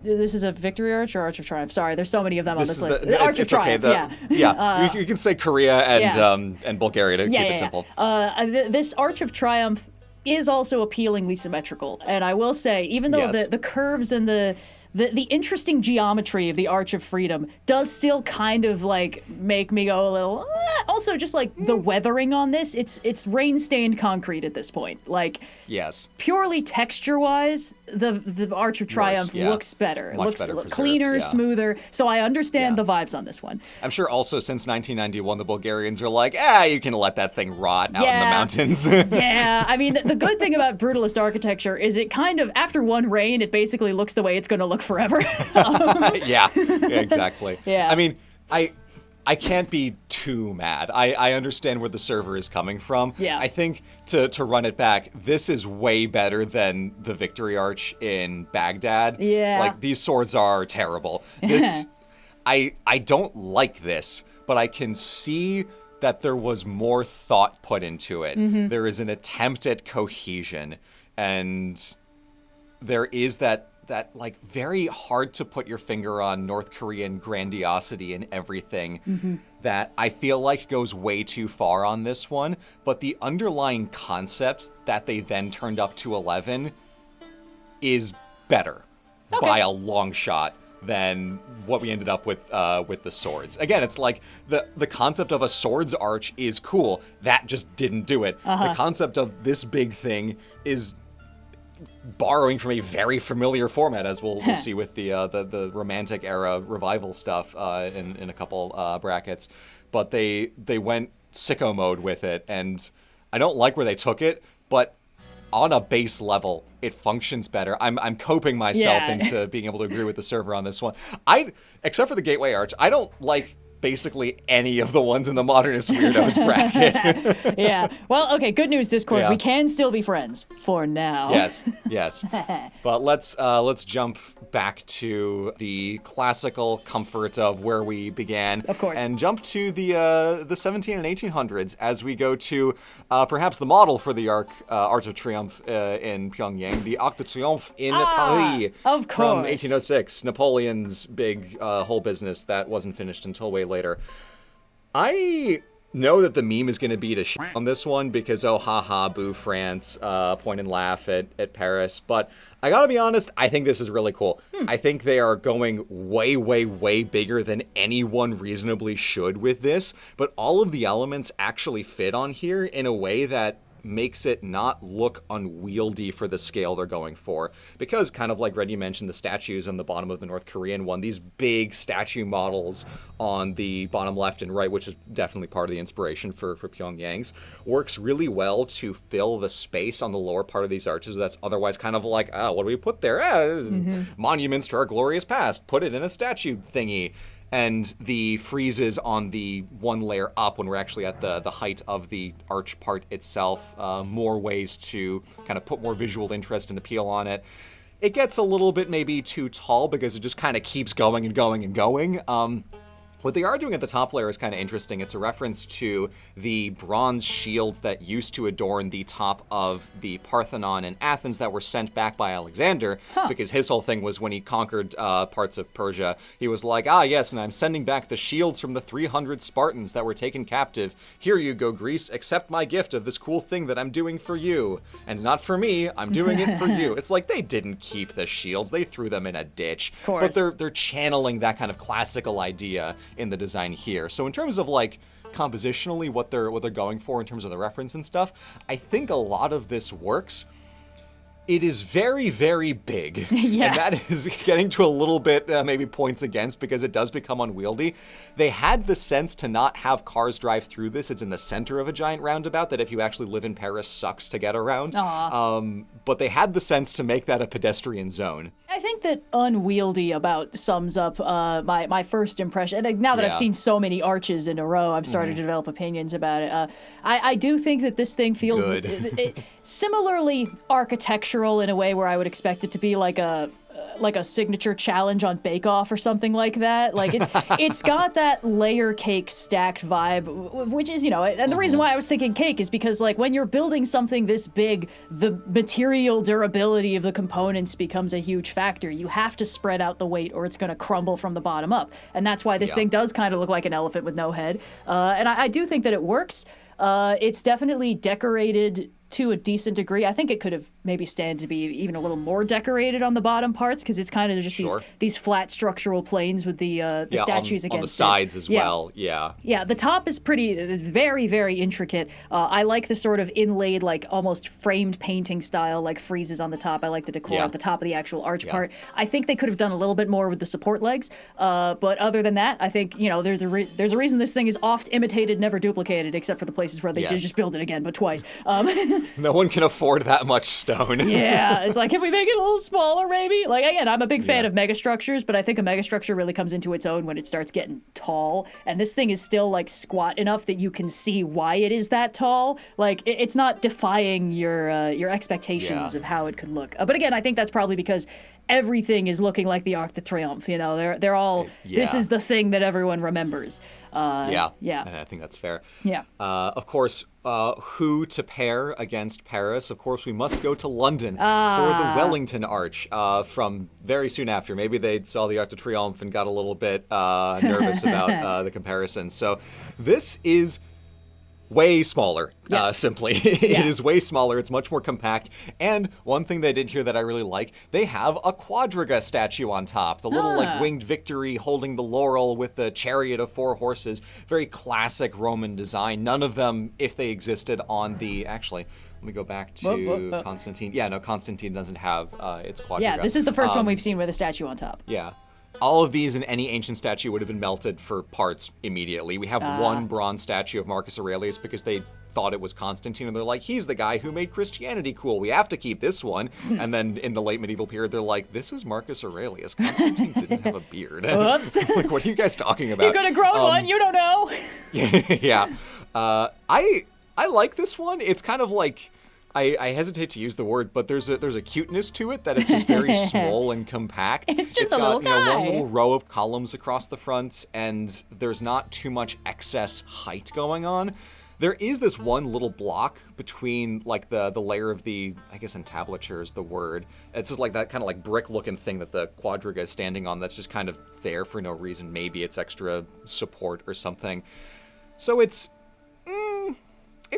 [SPEAKER 2] this is a victory arch or arch of triumph. Sorry, there's so many of them on this list. The arch of triumph,
[SPEAKER 1] yeah. You can say Korea and Bulgaria to keep it simple.
[SPEAKER 2] This arch of triumph is also appealingly symmetrical. And I will say, even though the curves and the interesting geometry of the Arch of Freedom does still kind of like make me go a little. Also, just like the weathering on this, it's rain-stained concrete at this point. Like,
[SPEAKER 1] yes,
[SPEAKER 2] purely texture-wise, the Arch of Triumph looks better. It looks cleaner, smoother. So I understand the vibes on this one.
[SPEAKER 1] I'm sure also since 1991, the Bulgarians are like, you can let that thing rot out in the mountains.
[SPEAKER 2] Yeah, I mean, the good thing about brutalist architecture is it kind of, after one rain, it basically looks the way it's going to look forever.
[SPEAKER 1] Yeah, exactly.
[SPEAKER 2] Yeah.
[SPEAKER 1] I mean, I can't be too mad. I understand where the server is coming from.
[SPEAKER 2] Yeah.
[SPEAKER 1] I think to run it back, this is way better than the Victory Arch in Baghdad.
[SPEAKER 2] Yeah.
[SPEAKER 1] Like, these swords are terrible. This, I don't like this, but I can see that there was more thought put into it. Mm-hmm. There is an attempt at cohesion, and there is that like very hard to put your finger on North Korean grandiosity and everything that I feel like goes way too far on this one. But the underlying concepts that they then turned up to 11 is better by a long shot than what we ended up with the swords. Again, it's like the concept of a swords arch is cool. That just didn't do it. The concept of this big thing is borrowing from a very familiar format, as we'll see with the Romantic era revival stuff in a couple brackets. But they went sicko mode with it, and I don't like where they took it, but on a base level, it functions better. I'm coping myself into being able to agree with the server on this one. Except for the Gateway Arch, I don't like basically any of the ones in the Modernist Weirdos bracket.
[SPEAKER 2] Yeah. Well, okay, good news, Discord. Yeah. We can still be friends for now.
[SPEAKER 1] Yes. But let's jump back to the classical comfort of where we began.
[SPEAKER 2] Of course.
[SPEAKER 1] And jump to the 17 and 1800s as we go to perhaps the model for the Arch of Triumph in Pyongyang, the Arc de Triomphe in Paris.
[SPEAKER 2] Of course.
[SPEAKER 1] From 1806, Napoleon's big whole business that wasn't finished until way later. I know that the meme is going to be to shit on this one because, oh, haha, boo France, point and laugh at Paris. But I gotta be honest, I think this is really cool. I think they are going way, way, way bigger than anyone reasonably should with this. But all of the elements actually fit on here in a way that makes it not look unwieldy for the scale they're going for. Because, kind of like Red, you mentioned, the statues on the bottom of the North Korean one, these big statue models on the bottom left and right, which is definitely part of the inspiration for Pyongyang's, works really well to fill the space on the lower part of these arches that's otherwise kind of like, what do we put there? Monuments to our glorious past. Put it in a statue thingy. And the friezes on the one layer up when we're actually at the height of the arch part itself, more ways to kind of put more visual interest and appeal on it. It gets a little bit maybe too tall because it just kind of keeps going and going and going. What they are doing at the top layer is kind of interesting. It's a reference to the bronze shields that used to adorn the top of the Parthenon in Athens that were sent back by Alexander, because his whole thing was when he conquered parts of Persia, he was like, yes, and I'm sending back the shields from the 300 Spartans that were taken captive. Here you go, Greece, accept my gift of this cool thing that I'm doing for you. And not for me, I'm doing it for you. It's like they didn't keep the shields, they threw them in a ditch. But they're channeling that kind of classical idea in the design here. So in terms of like compositionally what they're going for in terms of the reference and stuff, I think a lot of this works. It is very, very big.
[SPEAKER 2] Yeah.
[SPEAKER 1] And that is getting to a little bit maybe points against, because it does become unwieldy. They had the sense to not have cars drive through this. It's in the center of a giant roundabout that if you actually live in Paris sucks to get around. But they had the sense to make that a pedestrian zone.
[SPEAKER 2] I think that unwieldy about sums up my first impression. And now that I've
[SPEAKER 1] Yeah.
[SPEAKER 2] seen so many arches in a row, I'm starting to develop opinions about it. I do think that this thing feels similarly architectural in a way where I would expect it to be like a signature challenge on Bake Off or something like that. Like it's got that layer cake stacked vibe, which is, and the reason why I was thinking cake is because like when you're building something this big, the material durability of the components becomes a huge factor. You have to spread out the weight or it's going to crumble from the bottom up. And that's why this thing does kind of look like an elephant with no head. And I do think that it works. It's definitely decorated to a decent degree. I think it could have maybe stand to be even a little more decorated on the bottom parts, because it's kind of just these flat structural planes with the statues against
[SPEAKER 1] on the sides as well.
[SPEAKER 2] Yeah, the top is very, very intricate. I like the sort of inlaid, like almost framed painting style, like friezes on the top. I like the decor at the top of the actual arch part. I think they could have done a little bit more with the support legs. But other than that, I think, there's a reason this thing is oft imitated, never duplicated, except for the places where they did just build it again, but twice.
[SPEAKER 1] No one can afford that much stone.
[SPEAKER 2] Yeah, it's like, can we make it a little smaller, maybe? Like, again, I'm a big fan of megastructures, but I think a megastructure really comes into its own when it starts getting tall. And this thing is still, like, squat enough that you can see why it is that tall. Like, it's not defying your expectations of how it could look. But again, I think that's probably because everything is looking like the Arc de Triomphe. They're all, this is the thing that everyone remembers.
[SPEAKER 1] I think that's fair.
[SPEAKER 2] Yeah.
[SPEAKER 1] Of course, who to pair against Paris? Of course, we must go to London for the Wellington Arch from very soon after. Maybe they saw the Arc de Triomphe and got a little bit nervous about the comparison. So this is way smaller, simply. It is way smaller. It's much more compact. And one thing they did here that I really like, they have a quadriga statue on top. The little winged victory holding the laurel with the chariot of 4 horses. Very classic Roman design. None of them, if they existed on the... Actually, let me go back to Constantine. Yeah, no, Constantine doesn't have its quadriga.
[SPEAKER 2] Yeah, this is the first one we've seen with a statue on top.
[SPEAKER 1] Yeah. All of these in any ancient statue would have been melted for parts immediately. We have one bronze statue of Marcus Aurelius because they thought it was Constantine, and they're like, he's the guy who made Christianity cool. We have to keep this one. And then in the late medieval period, they're like, this is Marcus Aurelius. Constantine didn't have a beard.
[SPEAKER 2] Whoops.
[SPEAKER 1] Like, what are you guys talking about?
[SPEAKER 2] You could have grown one. You don't know.
[SPEAKER 1] Yeah. I like this one. It's kind of like... I hesitate to use the word, but there's a cuteness to it that it's just very small and compact.
[SPEAKER 2] It's just a little guy.
[SPEAKER 1] One little row of columns across the front, and there's not too much excess height going on. There is this one little block between like the layer of the, I guess entablature is the word. It's just like that kind of like brick looking thing that the quadriga is standing on that's just kind of there for no reason. Maybe it's extra support or something. So it's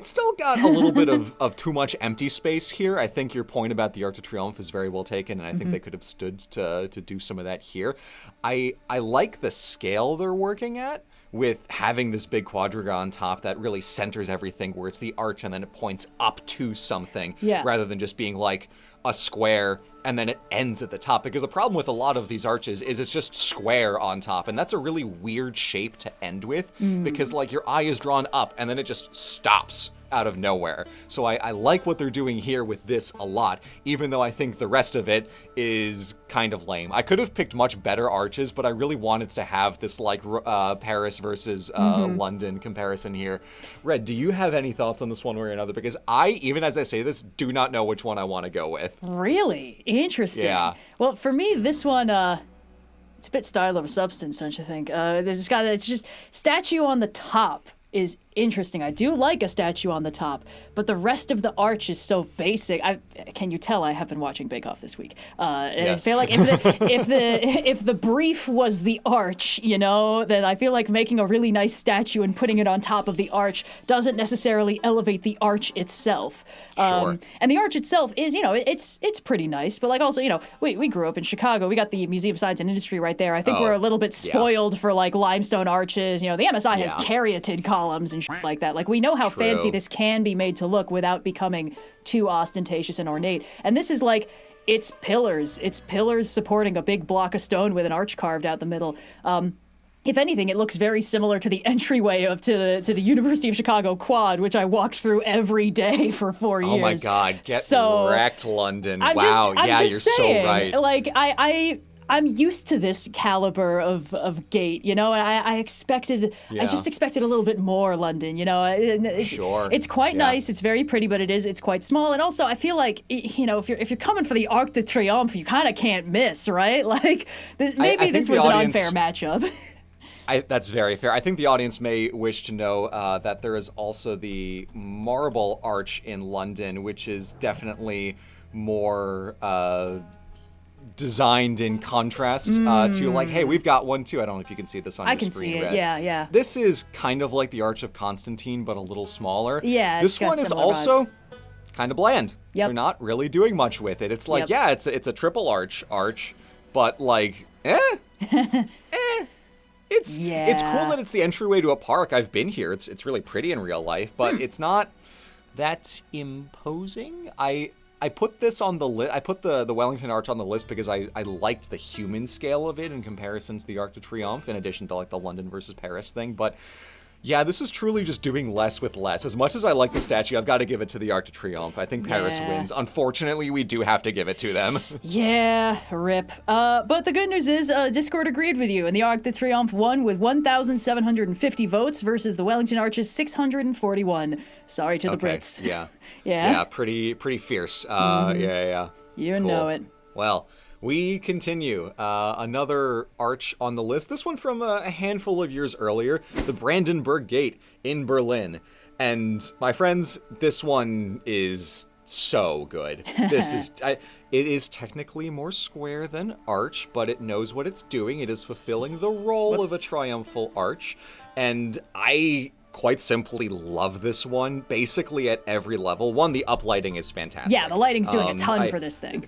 [SPEAKER 1] still got a little bit of too much empty space here. I think your point about the Arc de Triomphe is very well taken, and I think they could have stood to do some of that here. I like the scale they're working at with having this big quadriga on top that really centers everything, where it's the arch and then it points up to something rather than just being like a square and then it ends at the top. Because the problem with a lot of these arches is it's just square on top, and that's a really weird shape to end with because like your eye is drawn up and then it just stops out of nowhere. So I like what they're doing here with this a lot, even though I think the rest of it is kind of lame. I could have picked much better arches, but I really wanted to have this like Paris versus London comparison here. Red, do you have any thoughts on this one way or another? Because I, even as I say this, do not know which one I want to go with.
[SPEAKER 2] Really? Interesting.
[SPEAKER 1] Yeah.
[SPEAKER 2] Well, for me, this one, it's a bit style over substance, don't you think? It's just statue on the top is interesting. I do like a statue on the top, but the rest of the arch is so basic. Can you tell I have been watching Bake Off this week? And
[SPEAKER 1] Yes.
[SPEAKER 2] I feel like if the brief was the arch, then I feel like making a really nice statue and putting it on top of the arch doesn't necessarily elevate the arch itself.
[SPEAKER 1] Sure.
[SPEAKER 2] And the arch itself is, it's pretty nice, but like also, we grew up in Chicago. We got the Museum of Science and Industry right there. I think we're a little bit spoiled for like limestone arches. The MSI has caryatid columns and shit like that. Like we know how fancy this can be made to look without becoming too ostentatious and ornate. And this is like, it's pillars. It's pillars supporting a big block of stone with an arch carved out the middle. If anything, it looks very similar to the entryway to the University of Chicago quad, which I walked through every day for 4 years.
[SPEAKER 1] Oh my God, get wrecked, London.
[SPEAKER 2] I'm
[SPEAKER 1] you're
[SPEAKER 2] saying,
[SPEAKER 1] so right.
[SPEAKER 2] Like, I'm used to this caliber of gate, and I just expected a little bit more, London,
[SPEAKER 1] Sure.
[SPEAKER 2] It's quite nice, it's very pretty, but it's quite small. And also I feel like, if you're coming for the Arc de Triomphe, you kind of can't miss, right? Like, this was an unfair matchup.
[SPEAKER 1] That's very fair. I think the audience may wish to know that there is also the Marble Arch in London, which is definitely more designed in contrast to like, hey, we've got one too. I don't know if you can see this on your screen.
[SPEAKER 2] I can see it,
[SPEAKER 1] Red.
[SPEAKER 2] yeah.
[SPEAKER 1] This is kind of like the Arch of Constantine, but a little smaller.
[SPEAKER 2] Yeah,
[SPEAKER 1] this one is also kind of bland.
[SPEAKER 2] Yep.
[SPEAKER 1] They're not really doing much with it. It's like, it's a triple arch, but like, It's cool that it's the entryway to a park. I've been here. It's really pretty in real life, but it's not that imposing. I put this on the list. I put the Wellington Arch on the list because I liked the human scale of it in comparison to the Arc de Triomphe, in addition to like the London versus Paris thing. But yeah, this is truly just doing less with less. As much as I like the statue, I've got to give it to the Arc de Triomphe. I think Paris wins. Unfortunately, we do have to give it to them.
[SPEAKER 2] Yeah, rip. But the good news is Discord agreed with you, and the Arc de Triomphe won with 1,750 votes versus the Wellington Arch's 641. Sorry to the Brits.
[SPEAKER 1] Yeah, pretty fierce. Yeah.
[SPEAKER 2] You know it.
[SPEAKER 1] Well, we continue. Another arch on the list. This one from a handful of years earlier, the Brandenburg Gate in Berlin. And my friends, this one is so good. It is technically more square than arch, but it knows what it's doing. It is fulfilling the role of a triumphal arch. And I quite simply love this one, basically at every level. One, the uplighting is fantastic.
[SPEAKER 2] Yeah, the lighting's doing a ton for this thing.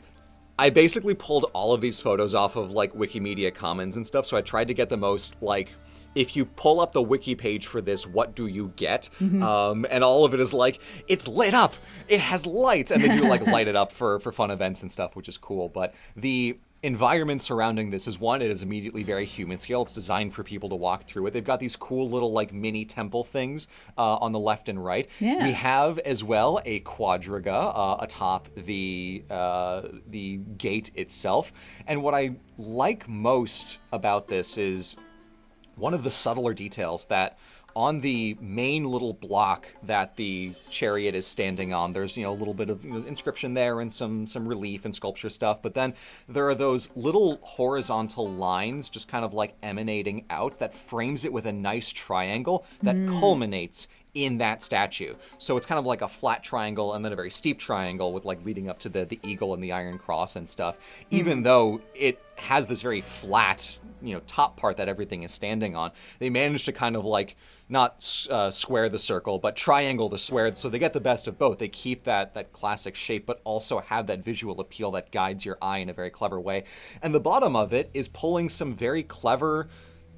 [SPEAKER 1] I basically pulled all of these photos off of like Wikimedia Commons and stuff, so I tried to get the most like, if you pull up the wiki page for this, what do you get? And all of it is like, it's lit up, it has lights, and they do like light it up for fun events and stuff, which is cool. But the environment surrounding this is one, it is immediately very human scale. It's designed for people to walk through it. They've got these cool little like mini temple things on the left and right.
[SPEAKER 2] Yeah.
[SPEAKER 1] We have as well a quadriga atop the gate itself. And what I like most about this is one of the subtler details that on the main little block that the chariot is standing on, there's a little bit of inscription there and some relief and sculpture stuff, but then there are those little horizontal lines just kind of like emanating out that frames it with a nice triangle that culminates in that statue. So it's kind of like a flat triangle and then a very steep triangle with like leading up to the eagle and the iron cross and stuff, even though it has this very flat top part that everything is standing on. They managed to kind of like not square the circle, but triangle the square, so they get the best of both. They keep that classic shape, but also have that visual appeal that guides your eye in a very clever way. And the bottom of it is pulling some very clever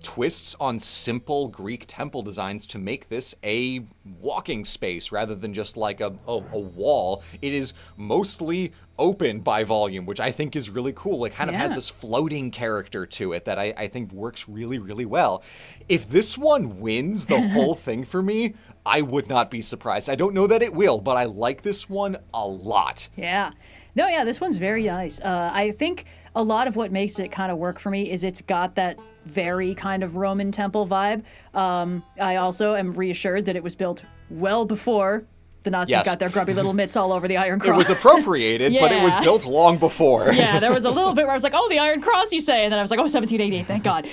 [SPEAKER 1] twists on simple Greek temple designs to make this a walking space rather than just like a wall. It is mostly open by volume, which I think is really cool. It kind of has this floating character to it that I think works really, really well. If this one wins the whole thing for me, I would not be surprised. I don't know that it will, but I like this one a lot.
[SPEAKER 2] Yeah. No, yeah, this one's very nice. I think a lot of what makes it kind of work for me is it's got that very kind of Roman temple vibe. I also am reassured that it was built well before the Nazis got their grubby little mitts all over the Iron Cross.
[SPEAKER 1] It was appropriated, but it was built long before.
[SPEAKER 2] Yeah, there was a little bit where I was like, oh, the Iron Cross, you say? And then I was like, oh, 1788, thank God.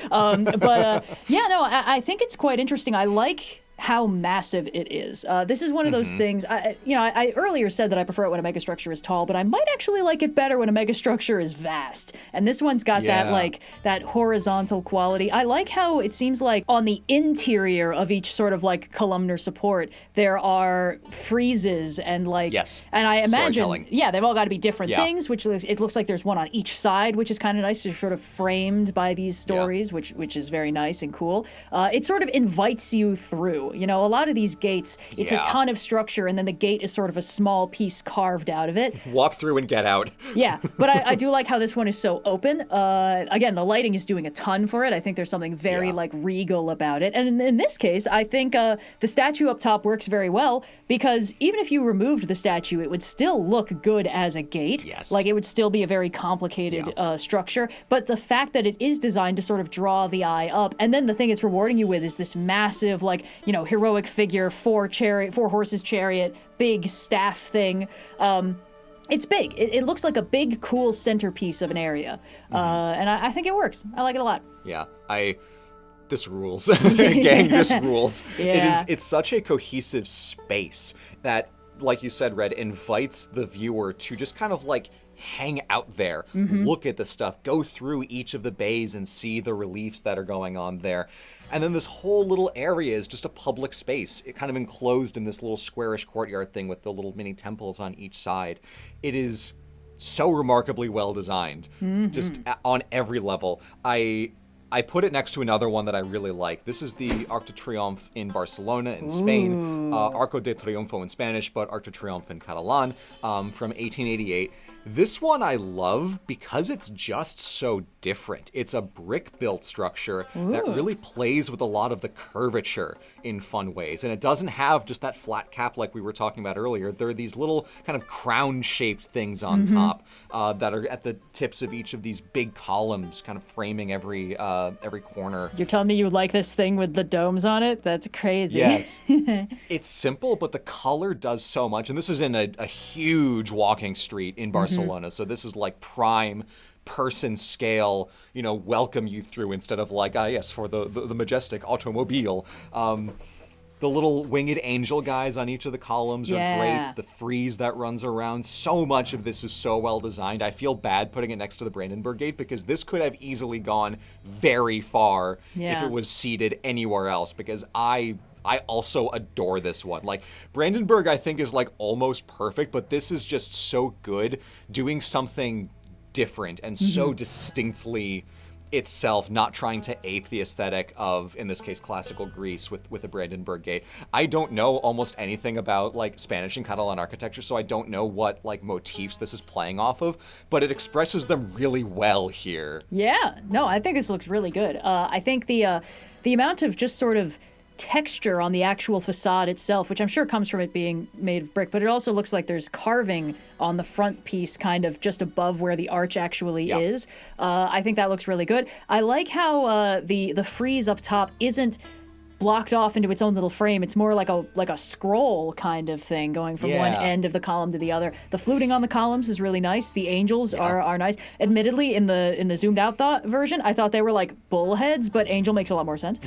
[SPEAKER 2] I think it's quite interesting. I like how massive it is. This is one of those things, I earlier said that I prefer it when a megastructure is tall, but I might actually like it better when a megastructure is vast. And this one's got that horizontal quality. I like how it seems like on the interior of each sort of like columnar support, there are friezes and like, and I imagine, they've all got to be different things, which it looks like there's one on each side, which is kind of nice. They're sort of framed by these stories, which is very nice and cool. It sort of invites you through. You know, a lot of these gates, it's a ton of structure, and then the gate is sort of a small piece carved out of it.
[SPEAKER 1] Walk through and get out.
[SPEAKER 2] But I do like how this one is so open. Again, the lighting is doing a ton for it. I think there's something very like regal about it. And in this case, I think the statue up top works very well, because even if you removed the statue, it would still look good as a gate. Like it would still be a very complicated structure. But the fact that it is designed to sort of draw the eye up, and then the thing it's rewarding you with is this massive, like, you know, heroic figure, four horses chariot, big staff thing. It's big. It looks like a big, cool centerpiece of an area. And I think it works. I like it a lot.
[SPEAKER 1] This rules. Gang, this rules. It's such a cohesive space that, like you said, Red, invites the viewer to just kind of like hang out there, look at the stuff, go through each of the bays and see the reliefs that are going on there. And then this whole little area is just a public space. It kind of enclosed in this little squarish courtyard thing with the little mini temples on each side. It is so remarkably well designed, just on every level. I put it next to another one that I really like. This is the Arc de Triomphe in Barcelona in Spain. Arco de Triunfo in Spanish, but Arc de Triomphe in Catalan, from 1888. This one I love because it's just so different. It's a brick-built structure that really plays with a lot of the curvature in fun ways. And it doesn't have just that flat cap like we were talking about earlier. There are these little kind of crown-shaped things on top that are at the tips of each of these big columns, kind of framing every corner.
[SPEAKER 2] You're telling me you like this thing with the domes on it? That's crazy.
[SPEAKER 1] Yes. It's simple, but the color does so much. And this is in a huge walking street in Barcelona. So this is like prime person scale, you know, welcome you through instead of like, for the majestic automobile. The little winged angel guys on each of the columns are great. The frieze that runs around. So much of this is so well designed. I feel bad putting it next to the Brandenburg Gate because this could have easily gone very far if it was seated anywhere else, because I also adore this one. Like, Brandenburg, I think, is like almost perfect, but this is just so good, doing something different and so distinctly itself, not trying to ape the aesthetic of, in this case, classical Greece with the Brandenburg Gate. I don't know almost anything about like Spanish and Catalan architecture, so I don't know what like motifs this is playing off of, but it expresses them really well here. Yeah, no, I think this looks really good. I think the amount of just sort of texture on the actual facade itself, which I'm sure comes from it being made of brick, but it also looks like there's carving on the front piece kind of just above where the arch actually is. I think that looks really good. I like how the frieze up top isn't blocked off into its own little frame. It's more like a scroll kind of thing going from one end of the column to the other. The fluting on the columns is really nice. The angels are nice. Admittedly, in the zoomed out version, I thought they were like bullheads, but angel makes a lot more sense.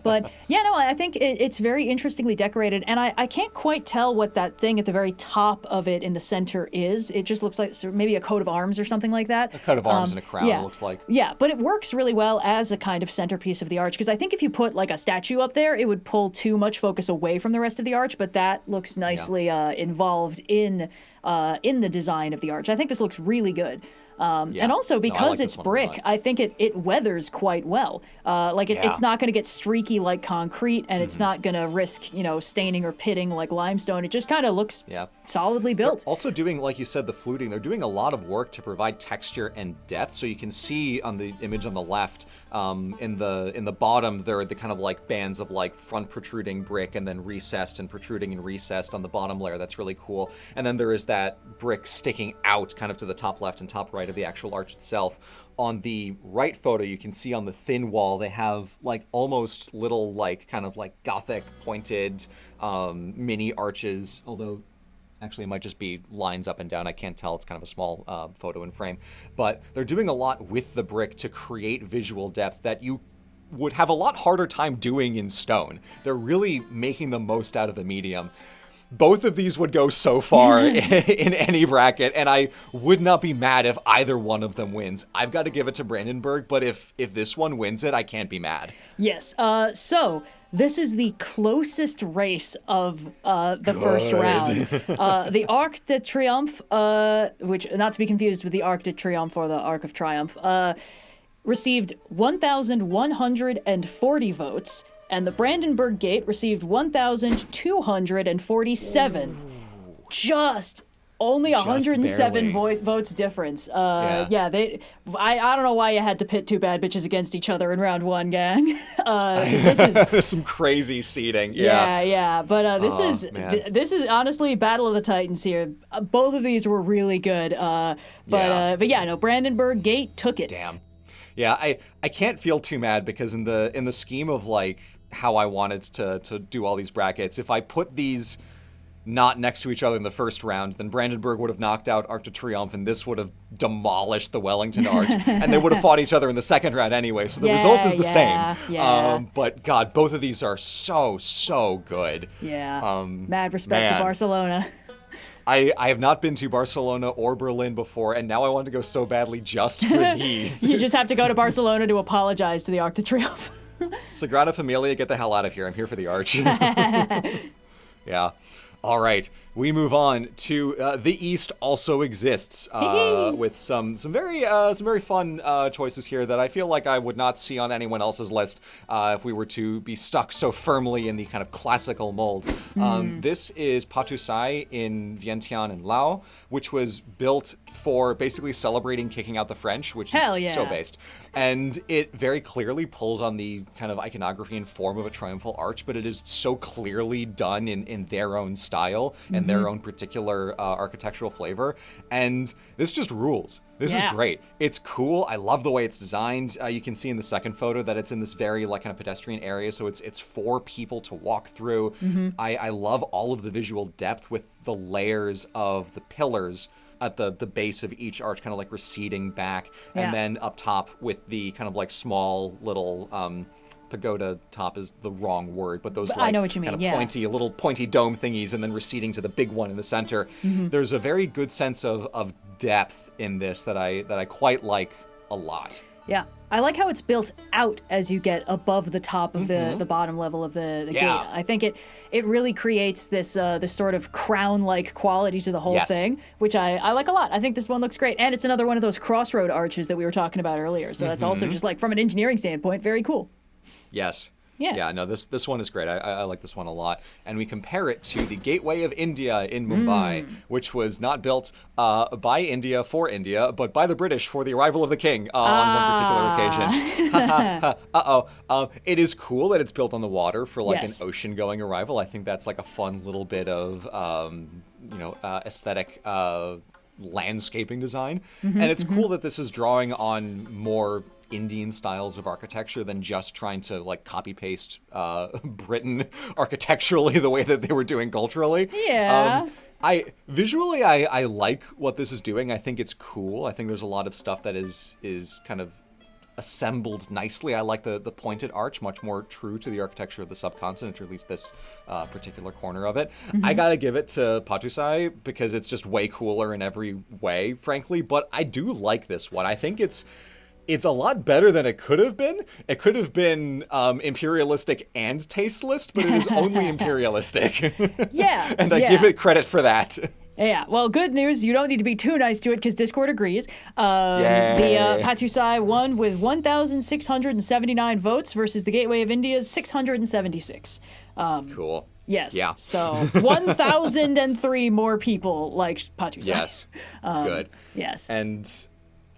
[SPEAKER 1] But I think it's very interestingly decorated, and I can't quite tell what that thing at the very top of it in the center is. It just looks like maybe a coat of arms or something like that. A coat of arms and a crown, it looks like. Yeah, but it works really well as a kind of centerpiece of the arch, because I think if you put like a statue up there, it would pull too much focus away from the rest of the arch, but that looks nicely involved in the design of the arch. I think this looks really good. And also, because it's brick, I think it weathers quite well. It's not going to get streaky like concrete, and it's not going to risk, staining or pitting like limestone. It just kind of looks solidly built. They're also doing, like you said, the fluting. They're doing a lot of work to provide texture and depth. So you can see on the image on the left, in the bottom, there are the kind of like bands of like front protruding brick and then recessed and protruding and recessed on the bottom layer. That's really cool. And then there is that brick sticking out kind of to the top left and top right of the actual arch itself. On the right photo, you can see on the thin wall, they have like almost little like kind of like Gothic pointed mini arches, although actually it might just be lines up and down. I can't tell. It's kind of a small photo in frame. But they're doing a lot with the brick to create visual depth that you would have a lot harder time doing in stone. They're really making the most out of the medium. Both of these would go so far in any bracket, and I would not be mad if either one of them wins. I've got to give it to Brandenburg, but if this one wins it, I can't be mad.
[SPEAKER 2] Yes. So this is the closest race of the first round. The Arc de Triomphe, which not to be confused with the Arc de Triomphe or the Arc of Triumph, received 1,140 votes. And the Brandenburg Gate received 1,247. Just only 107 votes difference. I don't know why you had to pit two bad bitches against each other in round one, gang. This is
[SPEAKER 1] some crazy seeding.
[SPEAKER 2] Yeah. But this is honestly Battle of the Titans here. Both of these were really good. Brandenburg Gate took it.
[SPEAKER 1] Damn. Yeah, I can't feel too mad because in the scheme of like how I wanted to do all these brackets, if I put these not next to each other in the first round, then Brandenburg would have knocked out Arc de Triomphe, and this would have demolished the Wellington Arch, and they would have fought each other in the second round anyway, so the result is the same.
[SPEAKER 2] Yeah.
[SPEAKER 1] But God, both of these are so good.
[SPEAKER 2] Yeah. Mad respect to Barcelona.
[SPEAKER 1] I have not been to Barcelona or Berlin before, and now I want to go so badly just for these.
[SPEAKER 2] You just have to go to Barcelona to apologize to the Arc de Triomphe.
[SPEAKER 1] Sagrada Familia, get the hell out of here. I'm here for the arch. Yeah. All right. We move on to The East Also Exists, with some very fun choices here that I feel like I would not see on anyone else's list if we were to be stuck so firmly in the kind of classical mold. This is Patusai in Vientiane and Laos, which was built for basically celebrating kicking out the French, which is so based. And it very clearly pulls on the kind of iconography and form of a triumphal arch, but it is so clearly done in their own style and their own particular architectural flavor. And this just rules. This is great. It's cool. I love the way it's designed. You can see in the second photo that it's in this very like kind of pedestrian area, so it's for people to walk through. I love all of the visual depth with the layers of the pillars at the base of each arch, kind of like receding back, and then up top with the kind of like small little pagoda top is the wrong word, but those like
[SPEAKER 2] I know what you mean.
[SPEAKER 1] kind of pointy, little pointy dome thingies, and then receding to the big one in the center. There's a very good sense of depth in this that I quite like a lot.
[SPEAKER 2] Yeah. I like how it's built out as you get above the top of the bottom level of the gate. I think it really creates this sort of crown-like quality to the whole thing, which I like a lot. I think this one looks great. And it's another one of those crossroad arches that we were talking about earlier. So that's also just like from an engineering standpoint, very cool.
[SPEAKER 1] Yes.
[SPEAKER 2] Yeah.
[SPEAKER 1] Yeah, no, this one is great. I like this one a lot. And we compare it to the Gateway of India in Mumbai, which was not built by India for India, but by the British for the arrival of the king on one particular occasion. It is cool that it's built on the water for like an ocean-going arrival. I think that's like a fun little bit of, aesthetic landscaping design. And it's cool that this is drawing on more Indian styles of architecture than just trying to like copy paste Britain architecturally the way that they were doing culturally.
[SPEAKER 2] Yeah.
[SPEAKER 1] I like what this is doing. I think it's cool. I think there's a lot of stuff that is kind of assembled nicely. I like the pointed arch, much more true to the architecture of the subcontinent, or at least this particular corner of it. I gotta give it to Patusai because it's just way cooler in every way, frankly. But I do like this one. I think it's a lot better than it could have been. It could have been imperialistic and tasteless, but it is only imperialistic.
[SPEAKER 2] Yeah.
[SPEAKER 1] And I give it credit for that.
[SPEAKER 2] Yeah, well, good news. You don't need to be too nice to it because Discord agrees. The Patusai won with 1,679 votes versus the Gateway of India's 676.
[SPEAKER 1] Cool.
[SPEAKER 2] Yes.
[SPEAKER 1] Yeah.
[SPEAKER 2] So 1,003 more people liked Patusai.
[SPEAKER 1] Yes. Good.
[SPEAKER 2] Yes.
[SPEAKER 1] And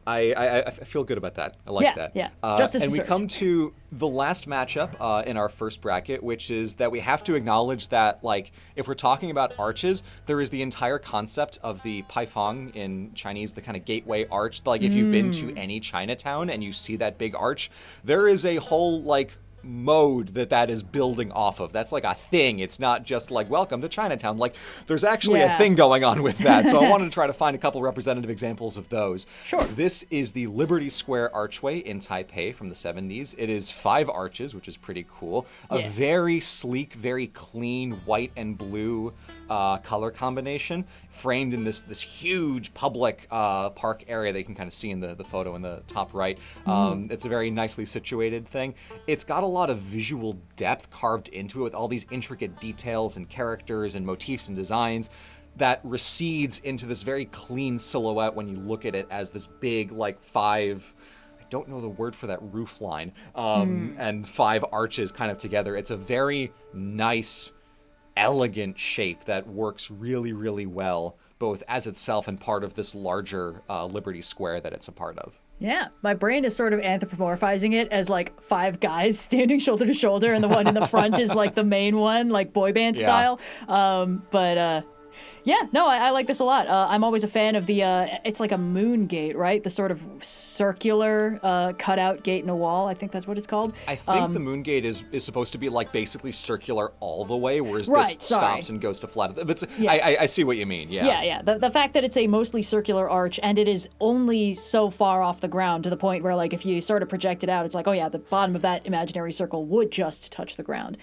[SPEAKER 1] I feel good about that. I like that.
[SPEAKER 2] Yeah. Justice
[SPEAKER 1] and we
[SPEAKER 2] deserved.
[SPEAKER 1] come to the last matchup in our first bracket, which is that we have to acknowledge that, like, if we're talking about arches, there is the entire concept of the paifang in Chinese, the kind of gateway arch. Like, if you've been to any Chinatown and you see that big arch, there is a whole, like, mode that is building off of. That's like a thing. It's not just like, welcome to Chinatown. Like, there's actually a thing going on with that. So I wanted to try to find a couple representative examples of those.
[SPEAKER 2] Sure.
[SPEAKER 1] This is the Liberty Square Archway in Taipei from the 70s. It is 5 arches, which is pretty cool. A very sleek, very clean white and blue color combination, framed in this huge public park area that you can kind of see in the photo in the top right. It's a very nicely situated thing. It's got a lot of visual depth carved into it with all these intricate details and characters and motifs and designs that recedes into this very clean silhouette when you look at it as this big, like, 5... I don't know the word for that roof line, and 5 arches kind of together. It's a very nice, elegant shape that works really, really well, both as itself and part of this larger Liberty Square that it's a part of.
[SPEAKER 2] Yeah, my brain is sort of anthropomorphizing it as like 5 guys standing shoulder to shoulder, and the one in the front is like the main one, like boy band style. Yeah, no, I like this a lot. I'm always a fan of the, it's like a moon gate, right? The sort of circular cutout gate in a wall. I think that's what it's called.
[SPEAKER 1] I think the moon gate is supposed to be like basically circular all the way, whereas this stops and goes to flat. But I see what you mean, yeah.
[SPEAKER 2] Yeah. The fact that it's a mostly circular arch and it is only so far off the ground to the point where, like, if you sort of project it out, it's like, oh yeah, the bottom of that imaginary circle would just touch the ground.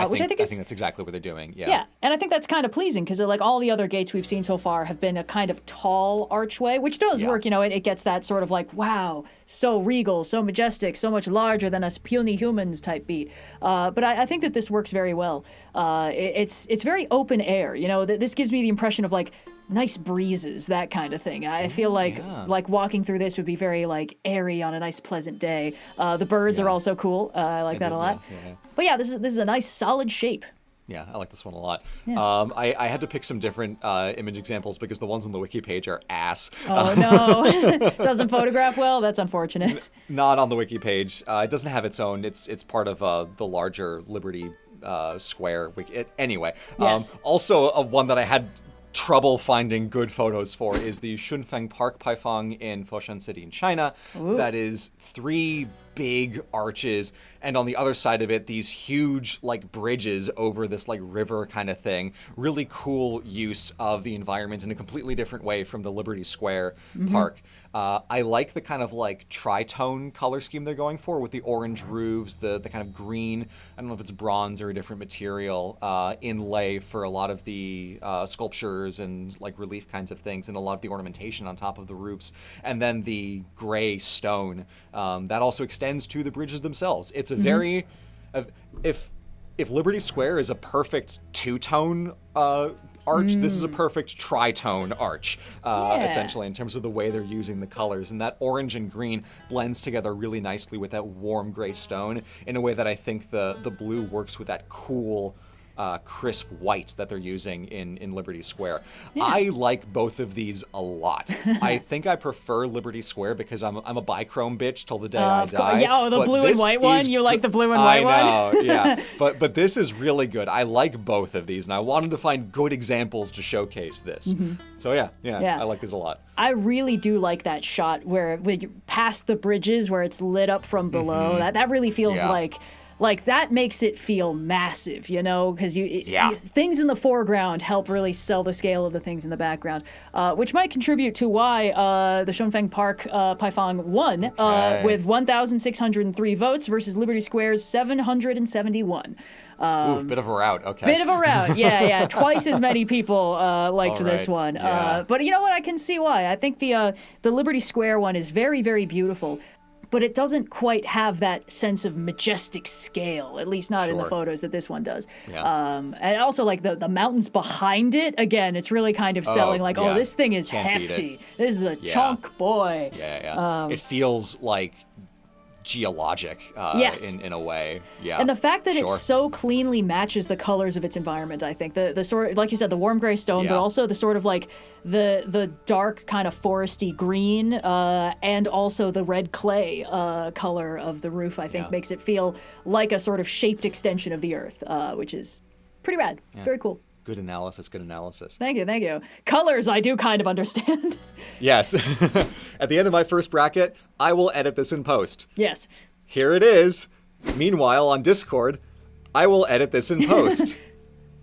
[SPEAKER 2] Which I think
[SPEAKER 1] that's exactly what they're doing,
[SPEAKER 2] Yeah, and I think that's kind of pleasing because, like, all the other gates we've seen so far have been a kind of tall archway, which does work, you know, it gets that sort of like, wow, so regal, so majestic, so much larger than us puny humans type beat. But I think that this works very well. It's very open air, you know, this gives me the impression of like nice breezes, that kind of thing. I feel like walking through this would be very like airy on a nice pleasant day. The birds are also cool. I like that a lot. Yeah. But yeah, this is a nice solid shape.
[SPEAKER 1] Yeah, I like this one a lot.
[SPEAKER 2] Yeah.
[SPEAKER 1] I had to pick some different image examples because the ones on the wiki page are ass.
[SPEAKER 2] Oh, no. Doesn't photograph well? That's unfortunate.
[SPEAKER 1] Not on the wiki page. It doesn't have its own. It's part of the larger Liberty Square wiki. Anyway,
[SPEAKER 2] yes.
[SPEAKER 1] Also one that I had trouble finding good photos for is the Shunfeng Park Paifang in Foshan City in China.
[SPEAKER 2] Ooh.
[SPEAKER 1] That is 3 big arches, and on the other side of it, these huge like bridges over this like river kind of thing. Really cool use of the environment in a completely different way from the Liberty Square Park. I like the kind of like tritone color scheme they're going for with the orange roofs, the kind of green, I don't know if it's bronze or a different material, inlay for a lot of the sculptures and like relief kinds of things, and a lot of the ornamentation on top of the roofs, and then the gray stone that also extends to the bridges themselves. It's a very, if Liberty Square is a perfect 2-tone arch, this is a perfect tritone arch, essentially, in terms of the way they're using the colors. And that orange and green blends together really nicely with that warm gray stone in a way that I think the blue works with that cool, crisp white that they're using in Liberty Square. Yeah. I like both of these a lot. I think I prefer Liberty Square because I'm a bichrome bitch till the day I die.
[SPEAKER 2] Yeah, the blue and white one? You like the blue and white one?
[SPEAKER 1] I know, yeah. But this is really good. I like both of these, and I wanted to find good examples to showcase this. So yeah, I like this a lot.
[SPEAKER 2] I really do like that shot where you're past the bridges where it's lit up from below. That really feels like that makes it feel massive, you know, because things in the foreground help really sell the scale of the things in the background, which might contribute to why the Shunfeng Park Paifang won with 1,603 votes versus Liberty Square's 771.
[SPEAKER 1] Ooh, bit of a rout, okay.
[SPEAKER 2] Bit of a rout, yeah. Twice as many people liked this one.
[SPEAKER 1] Yeah.
[SPEAKER 2] But you know what? I can see why. I think the Liberty Square one is very, very beautiful. But it doesn't quite have that sense of majestic scale, at least not in the photos that this one does.
[SPEAKER 1] Yeah.
[SPEAKER 2] And also, like, the mountains behind it, again, it's really kind of selling, this thing is hefty. This is a chunk boy.
[SPEAKER 1] Yeah. It feels like geologic in a way. Yeah.
[SPEAKER 2] And the fact that it so cleanly matches the colors of its environment, I think. The sort of, like you said, the warm gray stone, but also the sort of like the dark kind of foresty green and also the red clay color of the roof, I think, makes it feel like a sort of shaped extension of the earth, which is pretty rad. Yeah. Very cool.
[SPEAKER 1] Good analysis.
[SPEAKER 2] Thank you. Colors, I do kind of understand.
[SPEAKER 1] Yes. At the end of my first bracket, I will edit this in post.
[SPEAKER 2] Yes.
[SPEAKER 1] Here it is. Meanwhile, on Discord, I will edit this in post.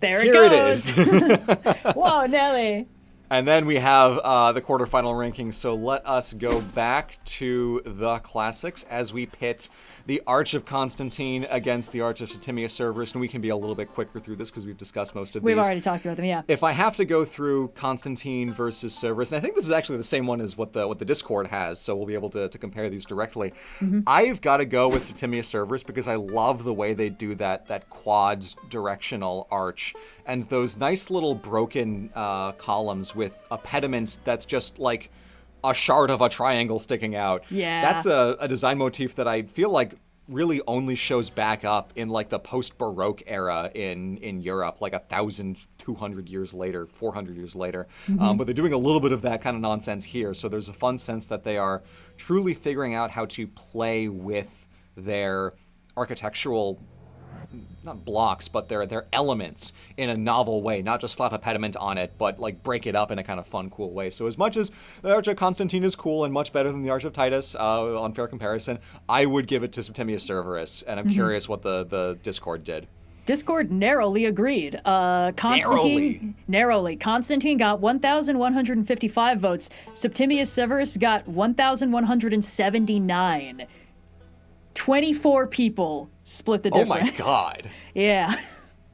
[SPEAKER 2] There
[SPEAKER 1] Here it
[SPEAKER 2] goes.
[SPEAKER 1] is.
[SPEAKER 2] Whoa, Nelly.
[SPEAKER 1] And then we have the quarterfinal rankings, so let us go back to the classics as we pit the Arch of Constantine against the Arch of Septimius Severus, and we can be a little bit quicker through this because we've discussed most of these.
[SPEAKER 2] We've already talked about them, yeah.
[SPEAKER 1] If I have to go through Constantine versus Severus, and I think this is actually the same one as what the Discord has, so we'll be able to compare these directly. I've got to go with Septimius Severus because I love the way they do that quad directional arch, and those nice little broken columns with a pediment that's just like a shard of a triangle sticking out.
[SPEAKER 2] Yeah.
[SPEAKER 1] That's a design motif that I feel like really only shows back up in like the post-Baroque era in Europe, like 1,200 years later, 400 years later. But they're doing a little bit of that kind of nonsense here. So there's a fun sense that they are truly figuring out how to play with their architectural, not blocks, but their elements in a novel way, not just slap a pediment on it, but like break it up in a kind of fun, cool way. So as much as the Arch of Constantine is cool and much better than the Arch of Titus, on fair comparison, I would give it to Septimius Severus, and I'm curious what the Discord did.
[SPEAKER 2] Discord narrowly agreed. Constantine got 1,155 votes. Septimius Severus got 1,179. 24 people split the difference.
[SPEAKER 1] Oh my god.
[SPEAKER 2] Yeah.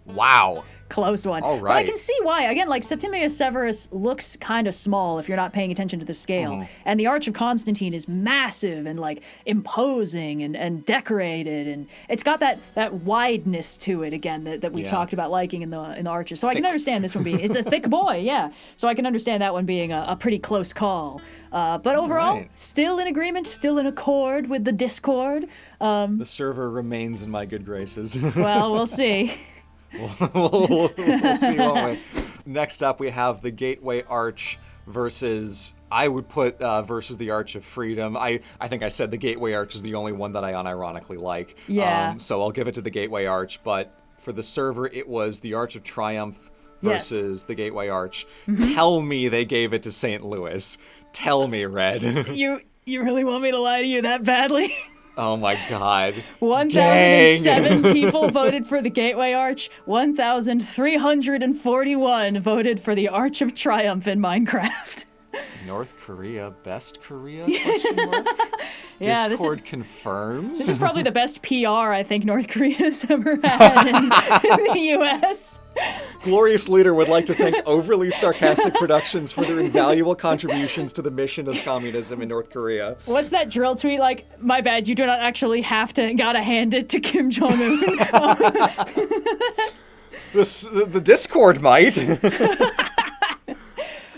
[SPEAKER 1] Wow.
[SPEAKER 2] Close one.
[SPEAKER 1] All
[SPEAKER 2] But I
[SPEAKER 1] right.
[SPEAKER 2] can see why. Again, like Septimius Severus looks kind of small if you're not paying attention to the scale. And the Arch of Constantine is massive and like imposing and decorated, and it's got that wideness to it again that we've
[SPEAKER 1] Yeah.
[SPEAKER 2] talked about liking in the arches. So I can
[SPEAKER 1] Thick.
[SPEAKER 2] understand this one being it's a thick boy, yeah. So I can understand that one being a pretty close call. But overall,
[SPEAKER 1] Right.
[SPEAKER 2] still in agreement, still in accord with the Discord.
[SPEAKER 1] The server remains in my good graces.
[SPEAKER 2] Well, we'll see.
[SPEAKER 1] we'll see, won't we? Next up, we have the Gateway Arch versus, I would put versus the Arch of Freedom. I think I said the Gateway Arch is the only one that I unironically like.
[SPEAKER 2] Yeah.
[SPEAKER 1] So I'll give it to the Gateway Arch, but for the server, it was the Arch of Triumph versus the Gateway Arch. Tell me they gave it to St. Louis. Tell me, Red.
[SPEAKER 2] You really want me to lie to you that badly?
[SPEAKER 1] Oh my god.
[SPEAKER 2] 1,007 people voted for the Gateway Arch. 1,341 voted for the Arch of Triumph in Minecraft.
[SPEAKER 1] North Korea, best Korea? Question mark?
[SPEAKER 2] Yeah,
[SPEAKER 1] Discord confirms.
[SPEAKER 2] This is probably the best PR I think North Korea has ever had in the U.S.
[SPEAKER 1] Glorious Leader would like to thank Overly Sarcastic Productions for their invaluable contributions to the mission of communism in North Korea.
[SPEAKER 2] What's that drill tweet like? My bad, you do not actually gotta hand it to Kim Jong-un.
[SPEAKER 1] The Discord might.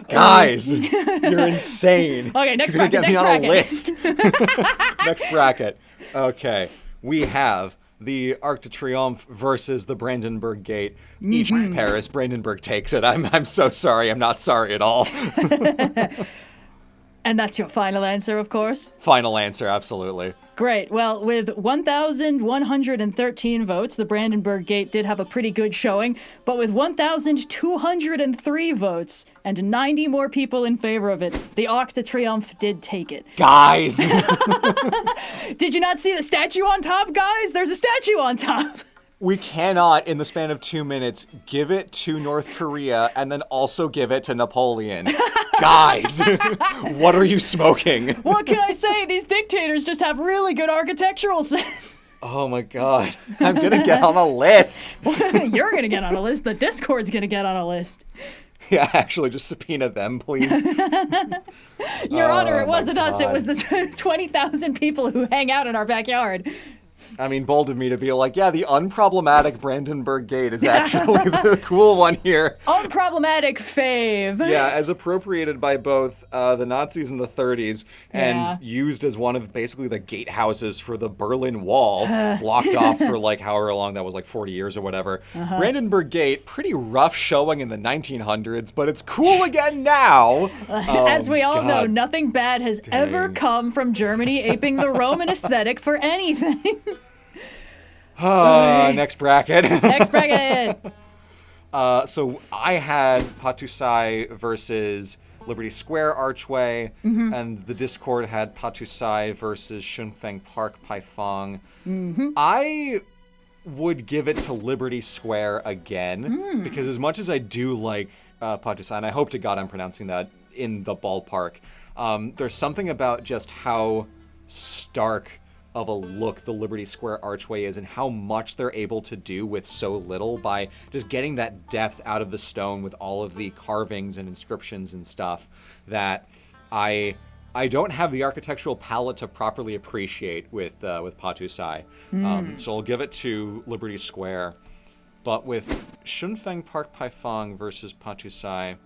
[SPEAKER 1] Guys, you're insane.
[SPEAKER 2] Okay, next
[SPEAKER 1] You're gonna
[SPEAKER 2] bracket,
[SPEAKER 1] get me
[SPEAKER 2] next
[SPEAKER 1] on a
[SPEAKER 2] bracket.
[SPEAKER 1] list. Next bracket. Okay, we have the Arc de Triomphe versus the Brandenburg Gate. Each Paris, Brandenburg takes it. I'm so sorry. I'm not sorry at all.
[SPEAKER 2] And that's your final answer, of course?
[SPEAKER 1] Final answer, absolutely.
[SPEAKER 2] Great. Well, with 1,113 votes, the Brandenburg Gate did have a pretty good showing, but with 1,203 votes and 90 more people in favor of it, the Arc de Triomphe did take it.
[SPEAKER 1] Guys!
[SPEAKER 2] Did you not see the statue on top, guys? There's a statue on top.
[SPEAKER 1] We cannot, in the span of 2 minutes, give it to North Korea and then also give it to Napoleon. Guys, what are you smoking?
[SPEAKER 2] What can I say? These dictators just have really good architectural sense.
[SPEAKER 1] Oh my god, I'm gonna get on a list.
[SPEAKER 2] You're going to get on a list. The Discord's going to get on a list.
[SPEAKER 1] Yeah, actually, just subpoena them, please.
[SPEAKER 2] Your Honor, it
[SPEAKER 1] my
[SPEAKER 2] wasn't us. It
[SPEAKER 1] God.
[SPEAKER 2] was the 20,000 people who hang out in our backyard.
[SPEAKER 1] I mean, bold of me to be like, yeah, the unproblematic Brandenburg Gate is actually the cool one here.
[SPEAKER 2] Unproblematic fave.
[SPEAKER 1] Yeah, as appropriated by both the Nazis in the 30s and
[SPEAKER 2] Yeah.
[SPEAKER 1] used as one of basically the gatehouses for the Berlin Wall, blocked off for like however long that was, like 40 years or whatever. Brandenburg Gate, pretty rough showing in the 1900s, but it's cool again now.
[SPEAKER 2] As we all know,
[SPEAKER 1] God.
[SPEAKER 2] nothing bad has ever
[SPEAKER 1] Dang.
[SPEAKER 2] come from Germany aping the Roman aesthetic for anything.
[SPEAKER 1] Next bracket.
[SPEAKER 2] Next bracket.
[SPEAKER 1] So I had Patusai versus Liberty Square archway, and the Discord had Patusai versus Shunfeng Park Paifang. I would give it to Liberty Square again, because as much as I do like Patusai, and I hope to God I'm pronouncing that in the ballpark, there's something about just how stark of a look the Liberty Square archway is and how much they're able to do with so little by just getting that depth out of the stone with all of the carvings and inscriptions and stuff that I don't have the architectural palette to properly appreciate with Patusai. So I'll give it to Liberty Square. But with Shunfeng Park Paifang versus Patusai,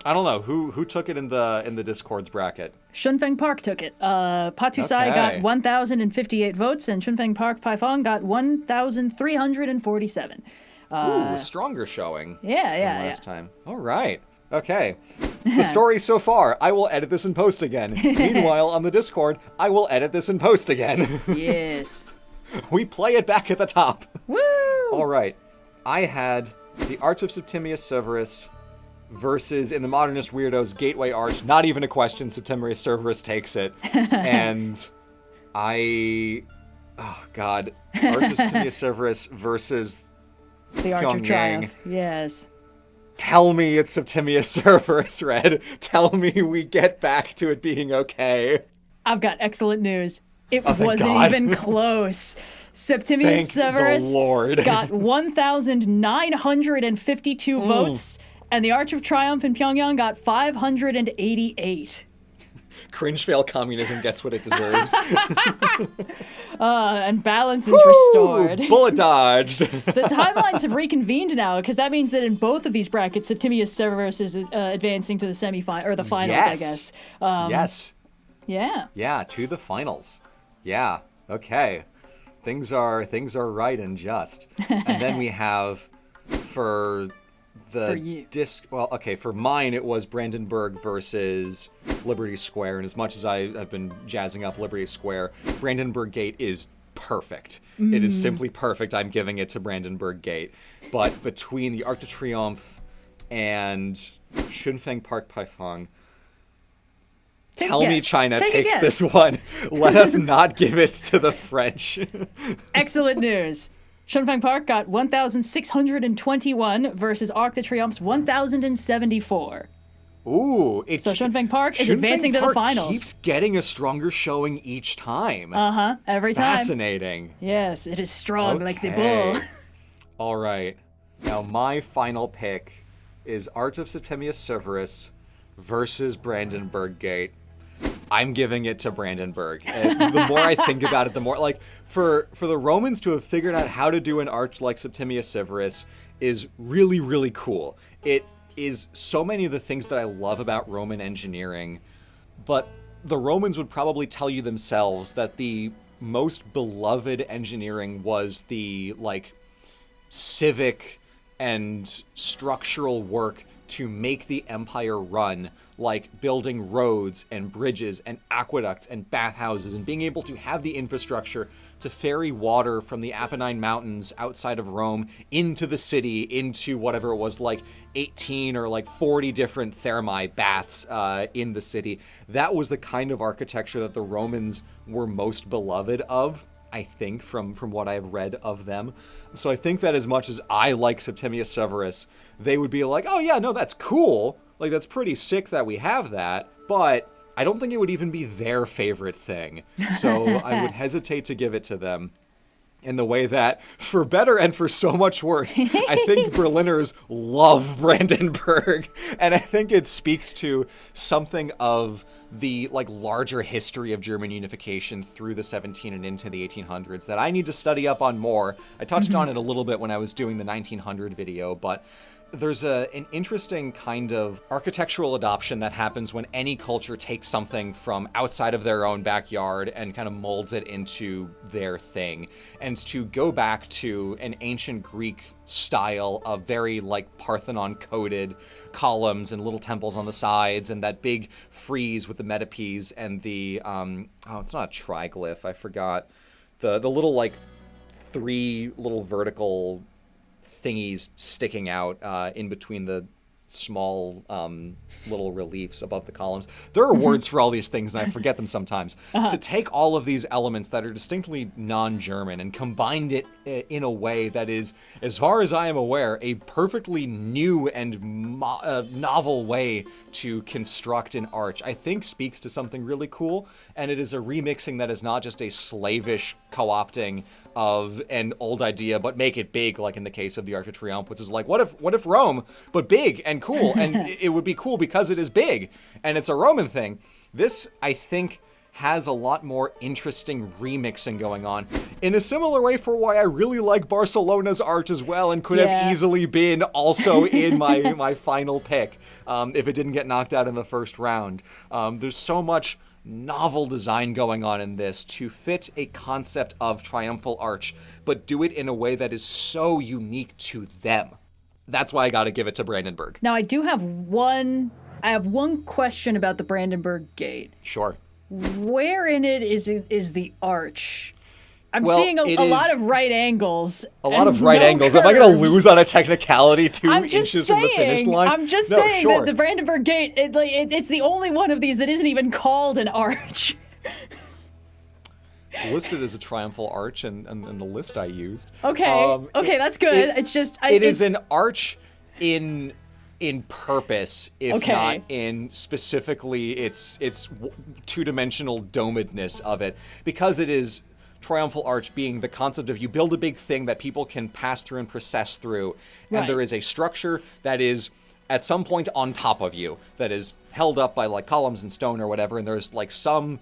[SPEAKER 1] I don't know who took it in the Discord's bracket.
[SPEAKER 2] Shunfeng Park took it. Patusai got 1,058 votes, and Shunfeng Park Paifang got 1,347.
[SPEAKER 1] Ooh, stronger showing.
[SPEAKER 2] Yeah.
[SPEAKER 1] Last time. All right. Okay. The story so far, I will edit this in post again. Meanwhile, on the Discord, I will edit this in post again.
[SPEAKER 2] Yes.
[SPEAKER 1] We play it back at the top.
[SPEAKER 2] Woo!
[SPEAKER 1] All right. I had the Arch of Septimius Severus versus, in the Modernist Weirdos, Gateway Arch. Not even a question. Septimius Severus takes it. And oh God. Arch of Septimius Severus versus
[SPEAKER 2] The Arch of
[SPEAKER 1] Pyongyang.
[SPEAKER 2] Triumph. Yes.
[SPEAKER 1] Tell me it's Septimius Severus, Red. Tell me we get back to it being okay.
[SPEAKER 2] I've got excellent news. It
[SPEAKER 1] thank
[SPEAKER 2] wasn't
[SPEAKER 1] God.
[SPEAKER 2] even close. Septimius
[SPEAKER 1] Thank
[SPEAKER 2] Severus
[SPEAKER 1] the Lord.
[SPEAKER 2] got 1,952 votes, and the Arch of Triumph in Pyongyang got 588.
[SPEAKER 1] Cringe fail communism gets what it deserves.
[SPEAKER 2] And balance is restored.
[SPEAKER 1] Bullet dodged.
[SPEAKER 2] The timelines have reconvened now, because that means that in both of these brackets, Septimius Severus is advancing to the semifinal or the finals, I guess.
[SPEAKER 1] Yes.
[SPEAKER 2] Yeah.
[SPEAKER 1] Yeah, to the finals. Yeah. Okay. Things are right and just. And then we have for the disc. Well, okay, for mine it was Brandenburg versus Liberty Square, and as much as I have been jazzing up Liberty Square, Brandenburg Gate is perfect. It is simply perfect. I'm giving it to Brandenburg Gate. But between the Arc de Triomphe and Shunfeng Park Paifang, tell me China takes this one. Let us not give it to the French.
[SPEAKER 2] Excellent news. Shunfeng Park got 1,621 versus Arc de Triomphe's 1,074.
[SPEAKER 1] Ooh.
[SPEAKER 2] So Shunfeng Park is advancing to the finals.
[SPEAKER 1] Keeps getting a stronger showing each time.
[SPEAKER 2] Every time.
[SPEAKER 1] Fascinating.
[SPEAKER 2] Yes, it is strong like the bull.
[SPEAKER 1] All right. Now my final pick is Art of Septimius Severus versus Brandenburg Gate. I'm giving it to Brandenburg. And the more I think about it, the more, like, for the Romans to have figured out how to do an arch like Septimius Severus is really, really cool. It is so many of the things that I love about Roman engineering, but the Romans would probably tell you themselves that the most beloved engineering was the, like, civic and structural work to make the empire run, like building roads and bridges and aqueducts and bathhouses and being able to have the infrastructure to ferry water from the Apennine Mountains outside of Rome into the city, into whatever it was, like 18 or like 40 different thermae baths in the city. That was the kind of architecture that the Romans were most beloved of, I think, from what I've read of them. So I think that as much as I like Septimius Severus, they would be like, oh yeah, no, that's cool. Like, that's pretty sick that we have that. But I don't think it would even be their favorite thing. So I would hesitate to give it to them. In the way that, for better and for so much worse, I think Berliners love Brandenburg. And I think it speaks to something of the, like, larger history of German unification through the 17 and into the 1800s that I need to study up on more. I touched on it a little bit when I was doing the 1900 video, but there's an interesting kind of architectural adoption that happens when any culture takes something from outside of their own backyard and kind of molds it into their thing. And to go back to an ancient Greek style of very, like, Parthenon-coded columns and little temples on the sides and that big frieze with the metopes and the, it's not a triglyph, I forgot. The little, like, 3 little vertical thingies sticking out in between the small little reliefs above the columns. There are words for all these things, and I forget them sometimes. To take all of these elements that are distinctly non-German and combined it in a way that is, as far as I am aware, a perfectly new and novel way to construct an arch, I think speaks to something really cool, and it is a remixing that is not just a slavish co-opting of an old idea, but make it big, like in the case of the Arc de Triomphe, which is like, what if Rome, but big and cool, and it would be cool because it is big, and it's a Roman thing. This, I think, has a lot more interesting remixing going on, in a similar way for why I really like Barcelona's arch as well, and could have easily been also in my final pick, if it didn't get knocked out in the first round. There's so much novel design going on in this to fit a concept of triumphal arch, but do it in a way that is so unique to them. That's why I gotta give it to Brandenburg.
[SPEAKER 2] Now, I have one question about the Brandenburg Gate.
[SPEAKER 1] Sure.
[SPEAKER 2] Where in it is the arch? I'm seeing a lot of right angles.
[SPEAKER 1] A lot of right angles. Am I going to lose on a technicality 2 inches from the finish line?
[SPEAKER 2] I'm just saying that the Brandenburg Gate, it's the only one of these that isn't even called an arch.
[SPEAKER 1] It's listed as a triumphal arch in the list I used.
[SPEAKER 2] Okay, that's good.
[SPEAKER 1] It is an arch in purpose, if not in specifically its two-dimensional domedness of it, because it is triumphal arch being the concept of you build a big thing that people can pass through and process through, and there is a structure that is at some point on top of you that is held up by like columns and stone or whatever, and there's like some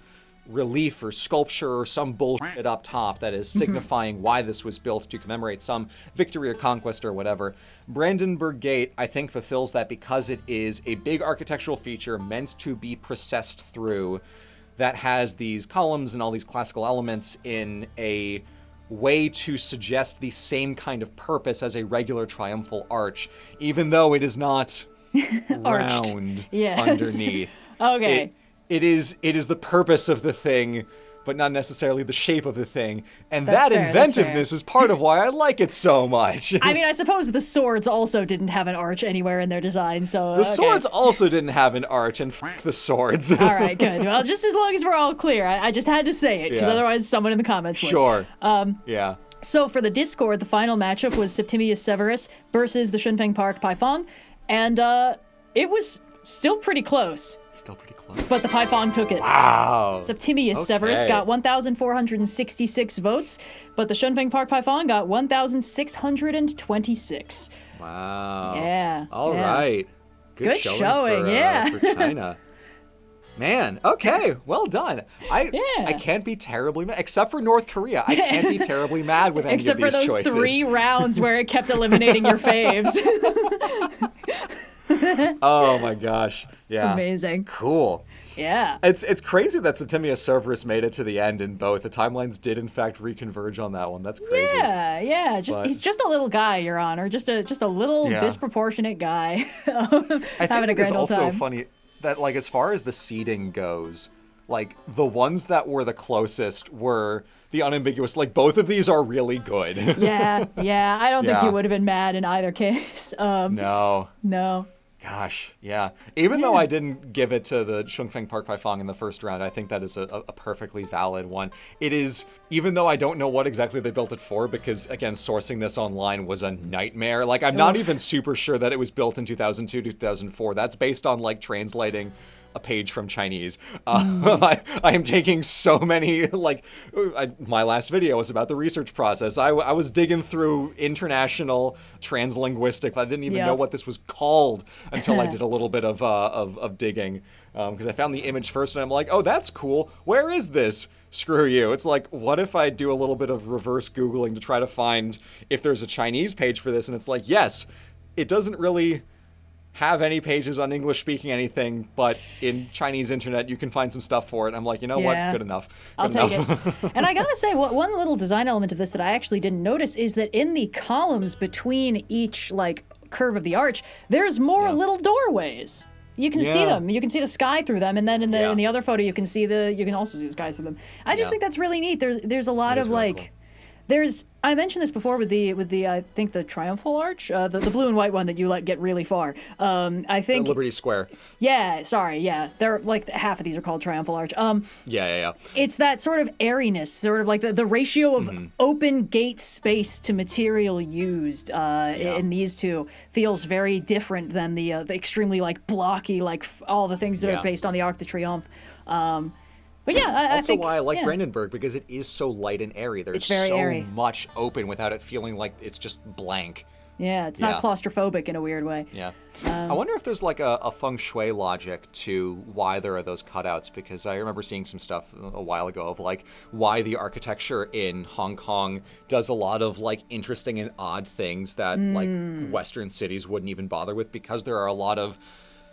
[SPEAKER 1] relief or sculpture or some bullshit up top that is signifying why this was built to commemorate some victory or conquest or whatever. Brandenburg Gate, I think, fulfills that because it is a big architectural feature meant to be processed through that has these columns and all these classical elements in a way to suggest the same kind of purpose as a regular triumphal arch, even though it is not round underneath.
[SPEAKER 2] Okay.
[SPEAKER 1] It is the purpose of the thing, but not necessarily the shape of the thing. And
[SPEAKER 2] That's
[SPEAKER 1] that
[SPEAKER 2] fair,
[SPEAKER 1] inventiveness is part of why I like it so much.
[SPEAKER 2] I mean, I suppose the swords also didn't have an arch anywhere in their design, so...
[SPEAKER 1] The swords also didn't have an arch, and the swords.
[SPEAKER 2] All right, good. Well, just as long as we're all clear. I just had to say it, because otherwise someone in the comments would.
[SPEAKER 1] Sure.
[SPEAKER 2] Yeah. So for the Discord, the final matchup was Septimius Severus versus the Shunfeng Park Paifong, and it was still pretty close.
[SPEAKER 1] Still pretty close.
[SPEAKER 2] But the Paifong took it.
[SPEAKER 1] Wow.
[SPEAKER 2] Septimius Severus got 1,466 votes, but the Shunfeng Park Paifong got 1,626.
[SPEAKER 1] Wow.
[SPEAKER 2] Yeah.
[SPEAKER 1] All right.
[SPEAKER 2] Good showing,
[SPEAKER 1] for China. Man, okay, well done. I can't be terribly mad, except for North Korea. I can't be terribly mad with any of these choices.
[SPEAKER 2] Except for those 3 rounds where it kept eliminating your faves.
[SPEAKER 1] Oh my gosh. Yeah.
[SPEAKER 2] Amazing.
[SPEAKER 1] Cool.
[SPEAKER 2] Yeah.
[SPEAKER 1] It's crazy that Septimius Severus made it to the end in both. The timelines did in fact reconverge on that one. That's crazy.
[SPEAKER 2] Yeah. He's just a little guy, Your Honor. Just a little disproportionate guy.
[SPEAKER 1] I think it is also funny that, like, as far as the seeding goes, like, the ones that were the closest were the unambiguous. Like, both of these are really good.
[SPEAKER 2] Yeah. I don't think you would have been mad in either case.
[SPEAKER 1] No. Gosh, yeah. Even though I didn't give it to the Shunfeng Park Paifong in the first round, I think that is a perfectly valid one. It is, even though I don't know what exactly they built it for, because, again, sourcing this online was a nightmare. Like, I'm not even super sure that it was built in 2002, 2004. That's based on, like, translating a page from Chinese. I am taking so many, like, my last video was about the research process. I was digging through international translinguistic. I didn't even know what this was called until I did a little bit of digging, because I found the image first and I'm like, oh, that's cool. Where is this? Screw you. It's like, what if I do a little bit of reverse Googling to try to find if there's a Chinese page for this? And it's like, yes, it doesn't really have any pages on English speaking anything, but in Chinese internet you can find some stuff for it. I'm like, you know what? Good enough.
[SPEAKER 2] I'll take it. And I gotta say, one little design element of this that I actually didn't notice is that in the columns between each, like, curve of the arch, there's more little doorways. You can see them. You can see the sky through them, and then in the other photo you can also see the sky through them. I just think that's really neat. There's a lot of, like, cool. I mentioned this before with the I think the Triumphal Arch, the blue and white one that you let get really far. I think
[SPEAKER 1] Liberty Square.
[SPEAKER 2] Yeah, sorry, yeah, they're like half of these are called Triumphal Arch.
[SPEAKER 1] Yeah.
[SPEAKER 2] It's that sort of airiness, sort of like the ratio of open gate space to material used in these two feels very different than the extremely like blocky, like all the things that are based on the Arc de Triomphe. But yeah, I think
[SPEAKER 1] why I like Brandenburg, because it is so light and airy. There's
[SPEAKER 2] very
[SPEAKER 1] so
[SPEAKER 2] airy.
[SPEAKER 1] much open without it feeling like it's just blank.
[SPEAKER 2] Yeah, it's not claustrophobic in a weird way.
[SPEAKER 1] Yeah. I wonder if there's like a feng shui logic to why there are those cutouts, because I remember seeing some stuff a while ago of like why the architecture in Hong Kong does a lot of like interesting and odd things that like Western cities wouldn't even bother with, because there are a lot of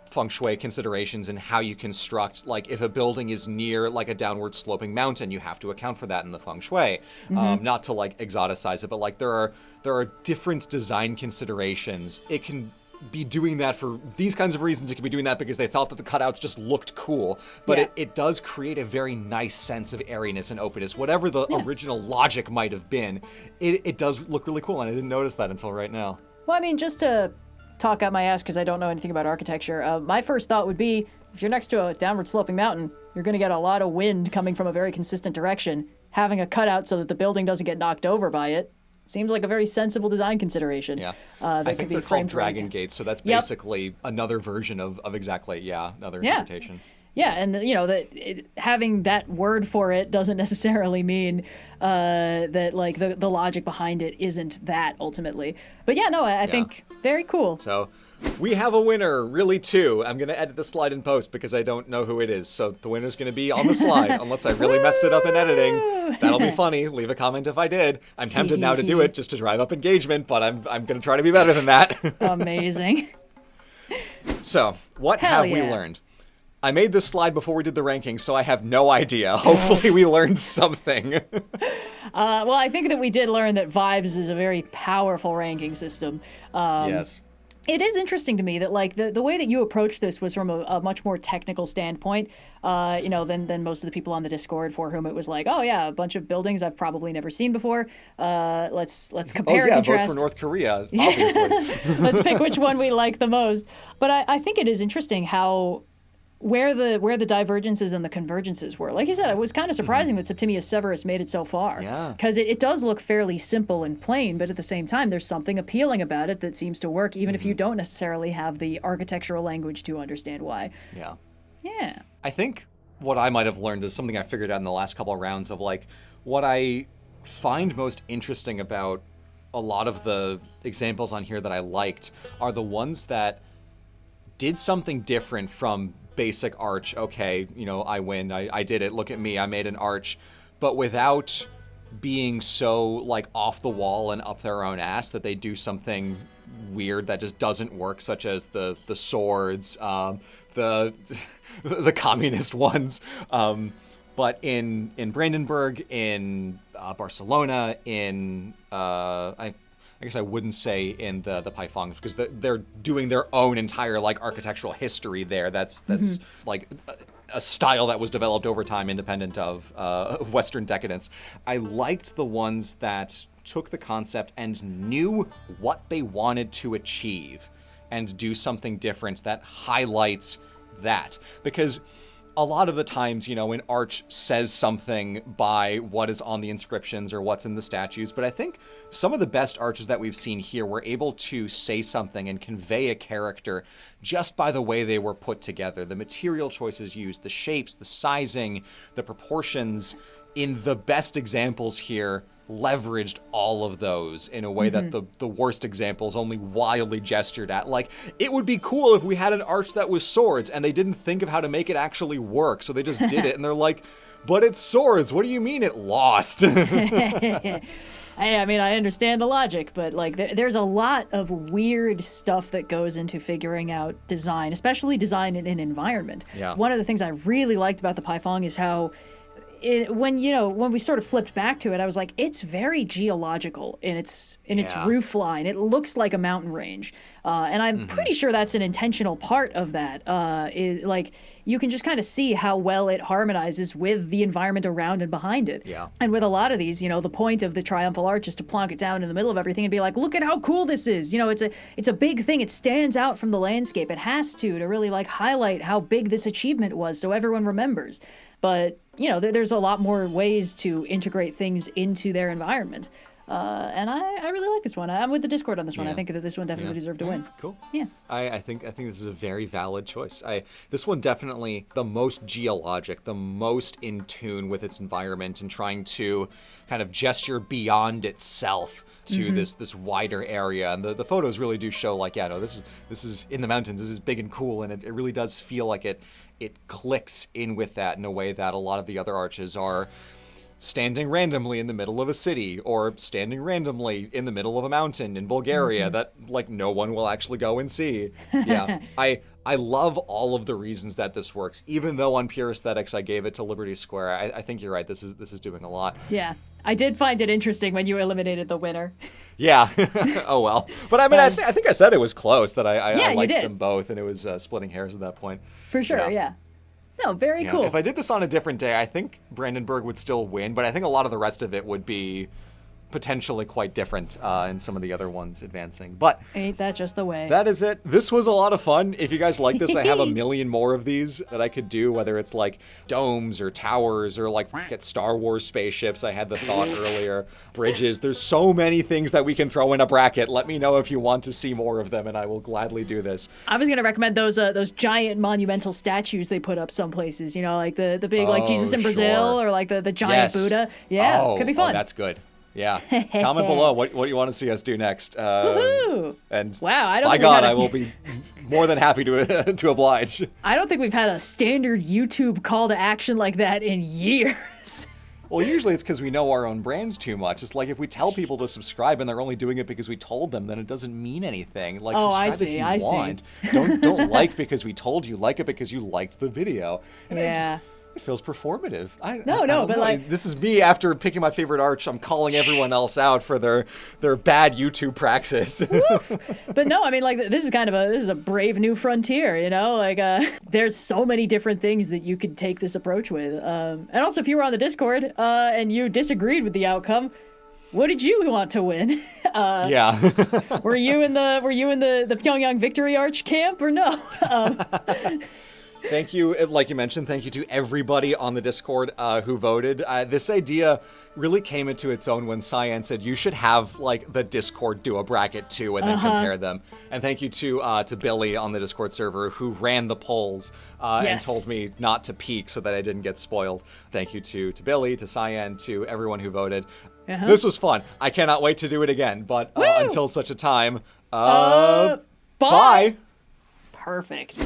[SPEAKER 1] feng shui considerations in how you construct, like if a building is near like a downward sloping mountain, you have to account for that in the feng shui. Not to like exoticize it, but like there are different design considerations. It can be doing that for these kinds of reasons. It can be doing that because they thought that the cutouts just looked cool, but it does create a very nice sense of airiness and openness. Whatever the original logic might have been, it does look really cool, and I didn't notice that until right now.
[SPEAKER 2] Well, I mean, just to talk out my ass because I don't know anything about architecture, my first thought would be, if you're next to a downward sloping mountain, you're going to get a lot of wind coming from a very consistent direction. Having a cutout so that the building doesn't get knocked over by it seems like a very sensible design consideration.
[SPEAKER 1] Yeah,
[SPEAKER 2] that
[SPEAKER 1] I
[SPEAKER 2] could
[SPEAKER 1] think
[SPEAKER 2] be
[SPEAKER 1] they're called
[SPEAKER 2] framed
[SPEAKER 1] dragon gates, so that's basically another version of exactly, another interpretation.
[SPEAKER 2] Yeah, and you know that having that word for it doesn't necessarily mean that like the logic behind it isn't that ultimately. But yeah, no, I think very cool.
[SPEAKER 1] So we have a winner, really two. I'm going to edit the slide in post because I don't know who it is. So the winner's going to be on the slide, unless I really messed it up in editing. That'll be funny. Leave a comment if I did. I'm tempted now to do it just to drive up engagement, but I'm going to try to be better than that.
[SPEAKER 2] Amazing.
[SPEAKER 1] So what have we learned? I made this slide before we did the rankings, so I have no idea. Hopefully we learned something.
[SPEAKER 2] Well, I think that we did learn that Vibes is a very powerful ranking system.
[SPEAKER 1] Yes.
[SPEAKER 2] It is interesting to me that like the way that you approached this was from a much more technical standpoint, than most of the people on the Discord, for whom it was like, oh yeah, a bunch of buildings I've probably never seen before. Let's compare and contrast.
[SPEAKER 1] Vote for North Korea, obviously.
[SPEAKER 2] Let's pick which one we like the most. But I think it is interesting how where the divergences and the convergences were. Like you said, it was kind of surprising that Septimius Severus made it so far.
[SPEAKER 1] Yeah.
[SPEAKER 2] Because it does look fairly simple and plain, but at the same time, there's something appealing about it that seems to work, even if you don't necessarily have the architectural language to understand why.
[SPEAKER 1] Yeah.
[SPEAKER 2] Yeah.
[SPEAKER 1] I think what I might have learned is something I figured out in the last couple of rounds of like what I find most interesting about a lot of the examples on here that I liked are the ones that did something different from basic arch. Okay, I win. I did it. Look at me. I made an arch. But without being so like off the wall and up their own ass that they do something weird that just doesn't work, such as the swords, the the communist ones. But in Brandenburg, in Barcelona, in I guess I wouldn't say in the Paifongs, because they're doing their own entire like architectural history there. That's like a style that was developed over time, independent of Western decadence. I liked the ones that took the concept and knew what they wanted to achieve and do something different that highlights that. Because a lot of the times, an arch says something by what is on the inscriptions or what's in the statues, but I think some of the best arches that we've seen here were able to say something and convey a character just by the way they were put together. The material choices used, the shapes, the sizing, the proportions, in the best examples here, leveraged all of those in a way that the worst examples only wildly gestured at. Like, it would be cool if we had an arch that was swords and they didn't think of how to make it actually work, so they just did it, and they're like, but it's swords, what do you mean it lost?
[SPEAKER 2] I mean, I understand the logic, but like there's a lot of weird stuff that goes into figuring out design, especially design in an environment.
[SPEAKER 1] Yeah.
[SPEAKER 2] One of the things I really liked about the Paifong is how when we sort of flipped back to it, I was like, it's very geological in its roof line. It looks like a mountain range, and I'm pretty sure that's an intentional part of that. you can just kind of see how well it harmonizes with the environment around and behind it.
[SPEAKER 1] Yeah.
[SPEAKER 2] And with a lot of these, the point of the triumphal arch is to plonk it down in the middle of everything and be like, look at how cool this is. It's a big thing. It stands out from the landscape. It has to really like highlight how big this achievement was so everyone remembers. But, there's a lot more ways to integrate things into their environment. And I really like this one. I'm with the Discord on this one. I think that this one definitely deserved to win.
[SPEAKER 1] Cool.
[SPEAKER 2] Yeah.
[SPEAKER 1] I think this is a very valid choice. This one definitely the most geologic, the most in tune with its environment and trying to kind of gesture beyond itself to this wider area. And the photos really do show like, this is in the mountains. This is big and cool, and it really does feel like it clicks in with that in a way that a lot of the other arches are standing randomly in the middle of a city or standing randomly in the middle of a mountain in Bulgaria that like no one will actually go and see. Yeah. I love all of the reasons that this works. Even though on pure aesthetics I gave it to Liberty Square, I think you're right. This is doing a lot.
[SPEAKER 2] Yeah. I did find it interesting when you eliminated the winner.
[SPEAKER 1] Yeah. Oh, well. But I mean, I think I said it was close, that I liked
[SPEAKER 2] did.
[SPEAKER 1] them both, and it was splitting hairs at that point.
[SPEAKER 2] For sure, yeah. No, very cool.
[SPEAKER 1] If I did this on a different day, I think Brandenburg would still win, but I think a lot of the rest of it would be potentially quite different in some of the other ones advancing. But
[SPEAKER 2] ain't that just the way?
[SPEAKER 1] That is it. This was a lot of fun. If you guys like this, I have a million more of these that I could do, whether it's like domes or towers or like at Star Wars spaceships. I had the thought earlier. Bridges. There's so many things that we can throw in a bracket. Let me know if you want to see more of them, and I will gladly do this.
[SPEAKER 2] I was going to recommend those giant monumental statues they put up some places, like the big like Jesus in Brazil or like the giant Buddha. Yeah, could be fun.
[SPEAKER 1] Oh, that's good. Yeah. Comment below what you want to see us do next.
[SPEAKER 2] Woohoo!
[SPEAKER 1] And
[SPEAKER 2] wow, I don't
[SPEAKER 1] by God, I will be more than happy to oblige.
[SPEAKER 2] I don't think we've had a standard YouTube call to action like that in years.
[SPEAKER 1] Well, usually it's because we know our own brands too much. It's like if we tell people to subscribe and they're only doing it because we told them, then it doesn't mean anything. Like, subscribe if you want. Don't like because we told you. Like it because you liked the video. And it feels performative. I don't
[SPEAKER 2] but
[SPEAKER 1] know.
[SPEAKER 2] like
[SPEAKER 1] this is me after picking my favorite arch. I'm calling everyone else out for their bad YouTube praxis.
[SPEAKER 2] But no, I mean, like, this is a brave new frontier, like there's so many different things that you could take this approach with. And also, if you were on the Discord and you disagreed with the outcome, what did you want to win?
[SPEAKER 1] Yeah.
[SPEAKER 2] Were you in the Pyongyang Victory Arch camp or no?
[SPEAKER 1] Thank you, like you mentioned, thank you to everybody on the Discord who voted. This idea really came into its own when Cyan said you should have like the Discord do a bracket too and then compare them. And thank you to Billy on the Discord server who ran the polls and told me not to peek so that I didn't get spoiled. Thank you to Billy, to Cyan, to everyone who voted. This was fun. I cannot wait to do it again, but until such a time, bye!
[SPEAKER 2] Perfect.